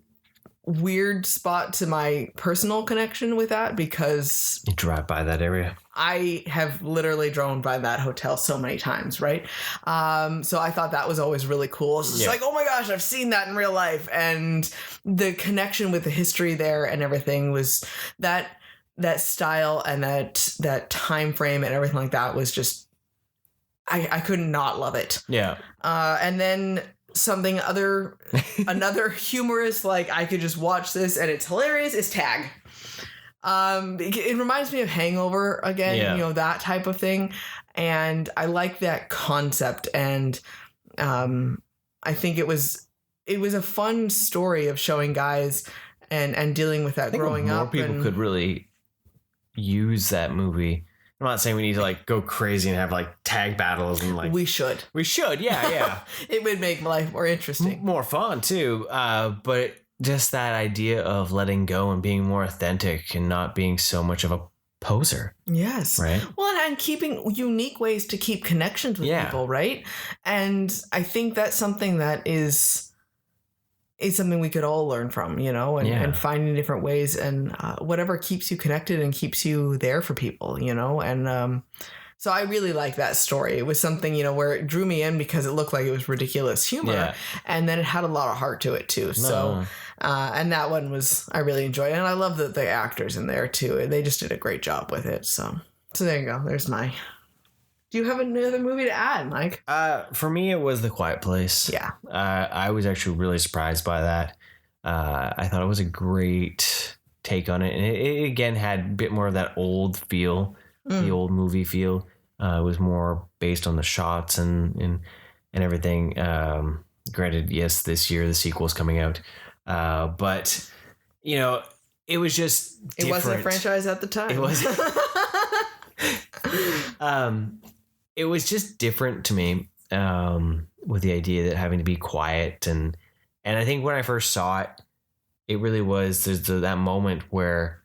weird spot to my personal connection with that because you drive by that area. I have literally drone by that hotel so many times, right? So I thought that was always really cool. It's just like, oh my gosh, I've seen that in real life. And the connection with the history there and everything was that style and that time frame and everything like that was just, I could not love it. Yeah. And then another humorous, like I could just watch this and it's hilarious, is Tag. It reminds me of Hangover again, that type of thing. And I like that concept. And I think it was a fun story of showing guys and dealing with that growing up. More people could really use that movie. I'm not saying we need to like go crazy and have like tag battles and like we should, yeah. It would make life more interesting, more fun too. But just that idea of letting go and being more authentic and not being so much of a poser. Yes. Right. Well, and keeping unique ways to keep connections with people, right? And I think that's something that is is something we could all learn from, you know, and finding different ways and whatever keeps you connected and keeps you there for people, you know, and so I really like that story. It was something, you know, where it drew me in because it looked like it was ridiculous humor, and then it had a lot of heart to it too. No. So, and that one I really enjoyed it, and I love the actors in there too. They just did a great job with it. So there you go. There's my. Do you have another movie to add, Mike? For me, it was The Quiet Place. Yeah. I was actually really surprised by that. I thought it was a great take on it. And it again had a bit more of that old feel, the old movie feel. It was more based on the shots and everything. Granted, yes, this year the sequel's coming out. But, you know, it was just different. It wasn't a franchise at the time. It was. It was just different to me, with the idea that having to be quiet and I think when I first saw it, it really was there's that moment where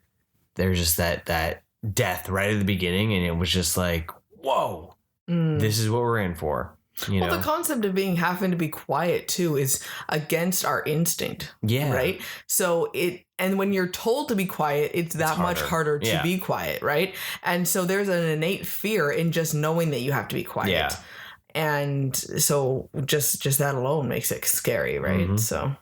there's just that death right at the beginning, and it was just like, whoa, this is what we're in for. You know? The concept of having to be quiet too is against our instinct. Yeah. Right. So and when you're told to be quiet, it's that much harder to be quiet. Right. And so there's an innate fear in just knowing that you have to be quiet. Yeah. And so just that alone makes it scary. Right. Mm-hmm. So.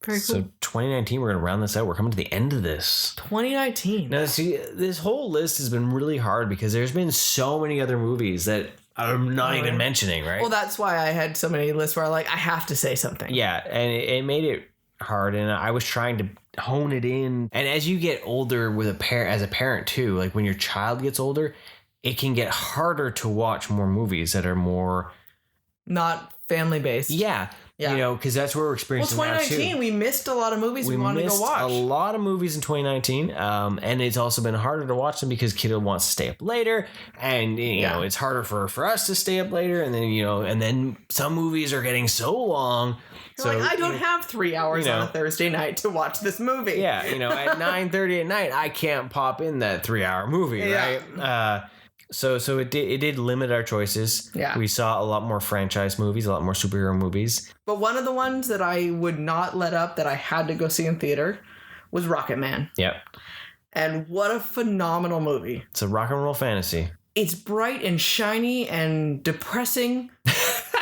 Very cool. So 2019, we're going to round this out. We're coming to the end of this. 2019. Now, see, this whole list has been really hard because there's been so many other movies that I'm not even mentioning, right? Well, that's why I had so many lists where I have to say something. Yeah, and it made it hard, and I was trying to hone it in. And as you get older as a parent too, like when your child gets older, it can get harder to watch more movies that are more... not family-based. Yeah. You know, because that's what we're experiencing now, too. 2019, we missed a lot of movies we wanted to go watch. A lot of movies in 2019, and it's also been harder to watch them because kiddo wants to stay up later, and, you know, it's harder for us to stay up later, and then, you know, and then some movies are getting so long. You're like, I don't have 3 hours on a Thursday night to watch this movie. Yeah, you know, at 9:30 at night, I can't pop in that 3-hour movie, right? So it did limit our choices. Yeah. We saw a lot more franchise movies, a lot more superhero movies. But one of the ones that I would not let up that I had to go see in theater was Rocket Man. Yep. And what a phenomenal movie. It's a rock and roll fantasy. It's bright and shiny and depressing.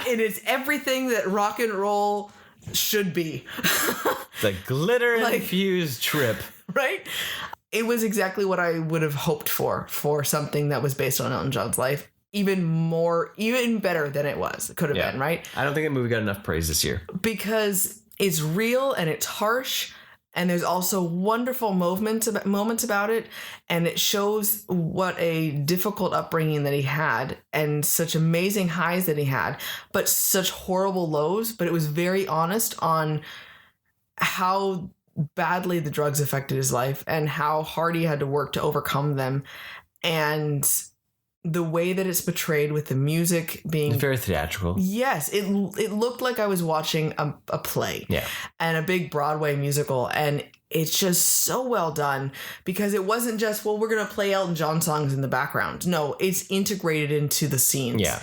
It is everything that rock and roll should be. The glitter-infused trip. Right? It was exactly what I would have hoped for something that was based on Elton John's life. Even better than it was. It could have been, right? I don't think that movie got enough praise this year. Because it's real and it's harsh, and there's also wonderful moments about it, and it shows what a difficult upbringing that he had, and such amazing highs that he had, but such horrible lows. But it was very honest on how badly the drugs affected his life and how hard he had to work to overcome them, and the way that it's portrayed with the music being very theatrical. Yes, it looked like I was watching a play, and a big Broadway musical, and it's just so well done because it wasn't just, well, we're gonna play Elton John songs in the background. No, it's integrated into the scenes. Yeah,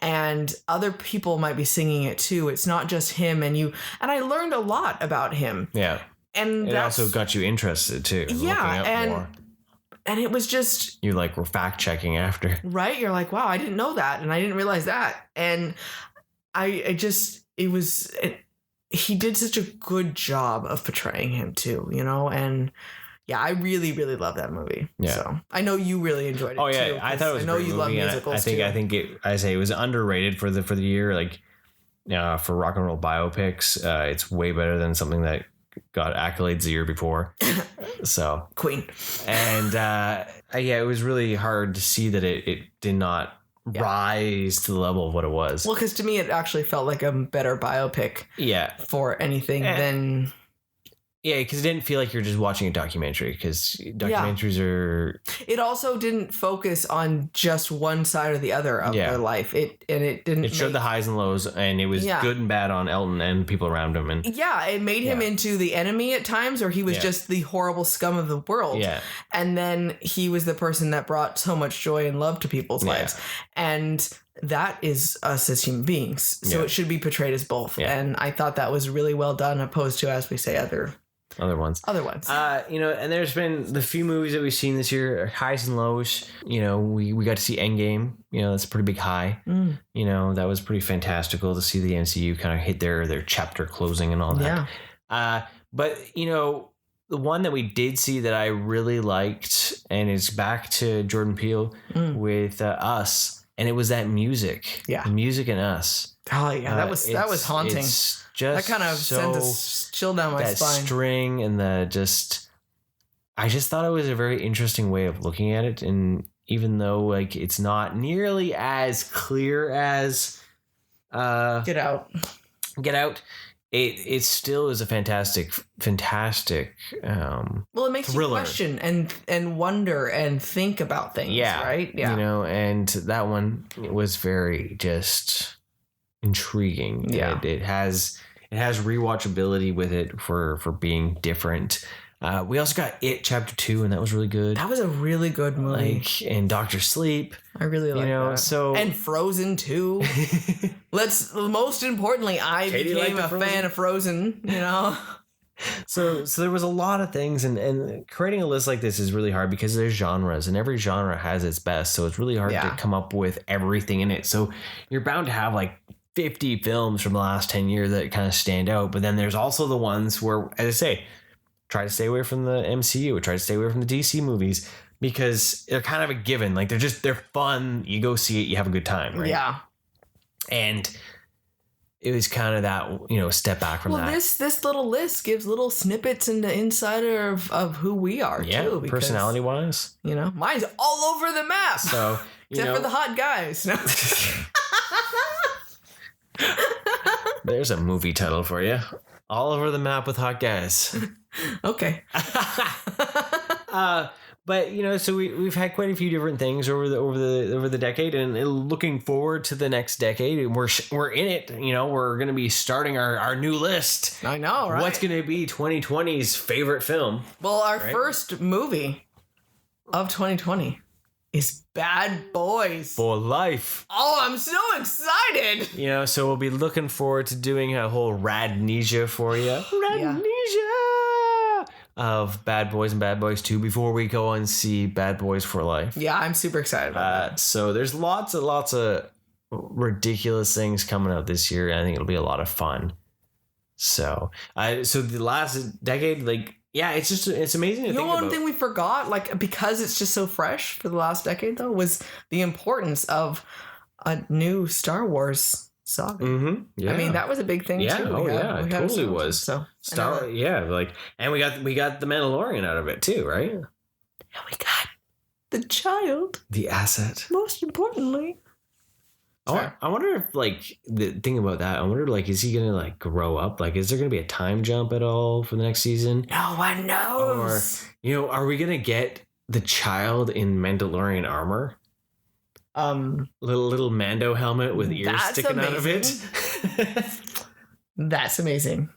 and other people might be singing it too. It's not just him and you. And I learned a lot about him. Yeah. And it also got you interested too. Yeah, and it was just... You were fact checking after. Right? You're like, wow, I didn't know that, and I didn't realize that. And he did such a good job of portraying him too, you know? And yeah, I really, really love that movie. Yeah. So I know you really enjoyed it too. Oh yeah, I thought it was a great movie. I know you love musicals too. I think it was underrated for the year. For rock and roll biopics, it's way better than something that got accolades the year before. So Queen. And it was really hard to see that it did not rise to the level of what it was. Well, because to me it actually felt like a better biopic for anything than... Yeah, because it didn't feel like you're just watching a documentary, because documentaries are... It also didn't focus on just one side or the other of their life. It showed the highs and lows, and it was good and bad on Elton and people around him. And it made him into the enemy at times, or he was just the horrible scum of the world. Yeah. And then he was the person that brought so much joy and love to people's lives. And that is us as human beings. So Yeah. it should be portrayed as both. Yeah. And I thought that was really well done, opposed to, as we say, other ones. And there's been the few movies that we've seen this year, highs and lows. We got to see Endgame. That's a pretty big high. That was pretty fantastical to see the MCU kind of hit their chapter closing and all that. Yeah. But the one that we did see that I really liked, and it's back to Jordan Peele with Us. And it was that music. Yeah. The music in Us. Oh yeah, that was haunting. It's just that kind of sent a chill down my spine. That string and I just thought it was a very interesting way of looking at it. And even though it's not nearly as clear as Get Out. It still is a fantastic Well, it makes thriller. you question and wonder and think about things. Yeah. Right. Yeah. And that one was very just intriguing. Yeah. It has rewatchability with it for being different. We also got It Chapter 2, and that was really good. That was a really good movie. And Dr. Sleep. I really like that. So and Frozen 2. Most importantly, I Katie became liked a Frozen? fan of Frozen, So there was a lot of things, and creating a list like this is really hard because there's genres, and every genre has its best. So it's really hard to come up with everything in it. So you're bound to have 50 films from the last 10 years that kind of stand out. But then there's also the ones where, as I say, try to stay away from the MCU, try to stay away from the DC movies because they're kind of a given. They're fun. You go see it, you have a good time, right? Yeah. And it was kind of that, step back from that. Well, this little list gives little snippets in the insider of who we are, too. Because, personality-wise. Mine's all over the map. So, Except for the hot guys. No. There's a movie title for you. All over the map with hot guys. Okay. But so we've had quite a few different things over the decade, and looking forward to the next decade, and we're in it. We're going to be starting our new list. I know, right? What's going to be 2020's favorite film? Well, our first movie of 2020 is Bad Boys for Life. Oh, I'm so excited! So we'll be looking forward to doing a whole radnesia for you. Of Bad Boys and Bad Boys 2 before we go and see Bad Boys for Life. Yeah, I'm super excited about that. So there's lots of ridiculous things coming out this year, and I think it'll be a lot of fun. So the last decade, it's amazing to think about. One thing we forgot, because it's just so fresh for the last decade, though, was the importance of a new Star Wars saga. Mm-hmm. Yeah. I mean, that was a big thing, too. It totally was. So, and we got the Mandalorian out of it, too, right? And we got the child. The asset. Most importantly. I wonder if, the thing about that, I wonder, is he going to, grow up? Is there going to be a time jump at all for the next season? No one knows. Or, are we going to get the child in Mandalorian armor? Little Mando helmet with ears sticking out of it. That's amazing.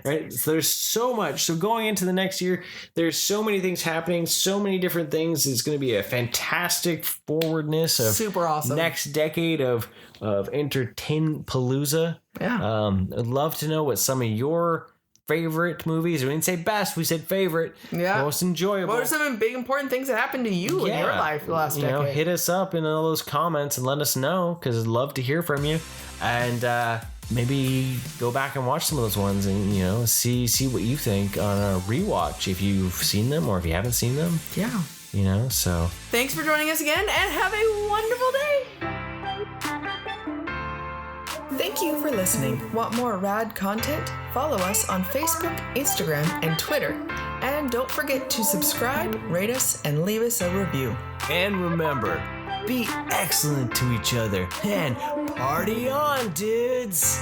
Right? So there's so much. So going into the next year, there's so many things happening, so many different things. It's going to be a fantastic forwardness of super awesome next decade of entertainment palooza. Yeah. I'd love to know what some of your favorite movies. We didn't say best, we said favorite. Yeah. Most enjoyable. What are some big important things that happened to you in your life the last decade? Hit us up in all those comments and let us know, because I'd love to hear from you. And maybe go back and watch some of those ones and see what you think on a rewatch if you've seen them or if you haven't seen them. Yeah. So thanks for joining us again, and have a wonderful day. Thank you for listening. Want more rad content? Follow us on Facebook, Instagram, and Twitter. And don't forget to subscribe, rate us, and leave us a review. And remember, be excellent to each other and party on, dudes!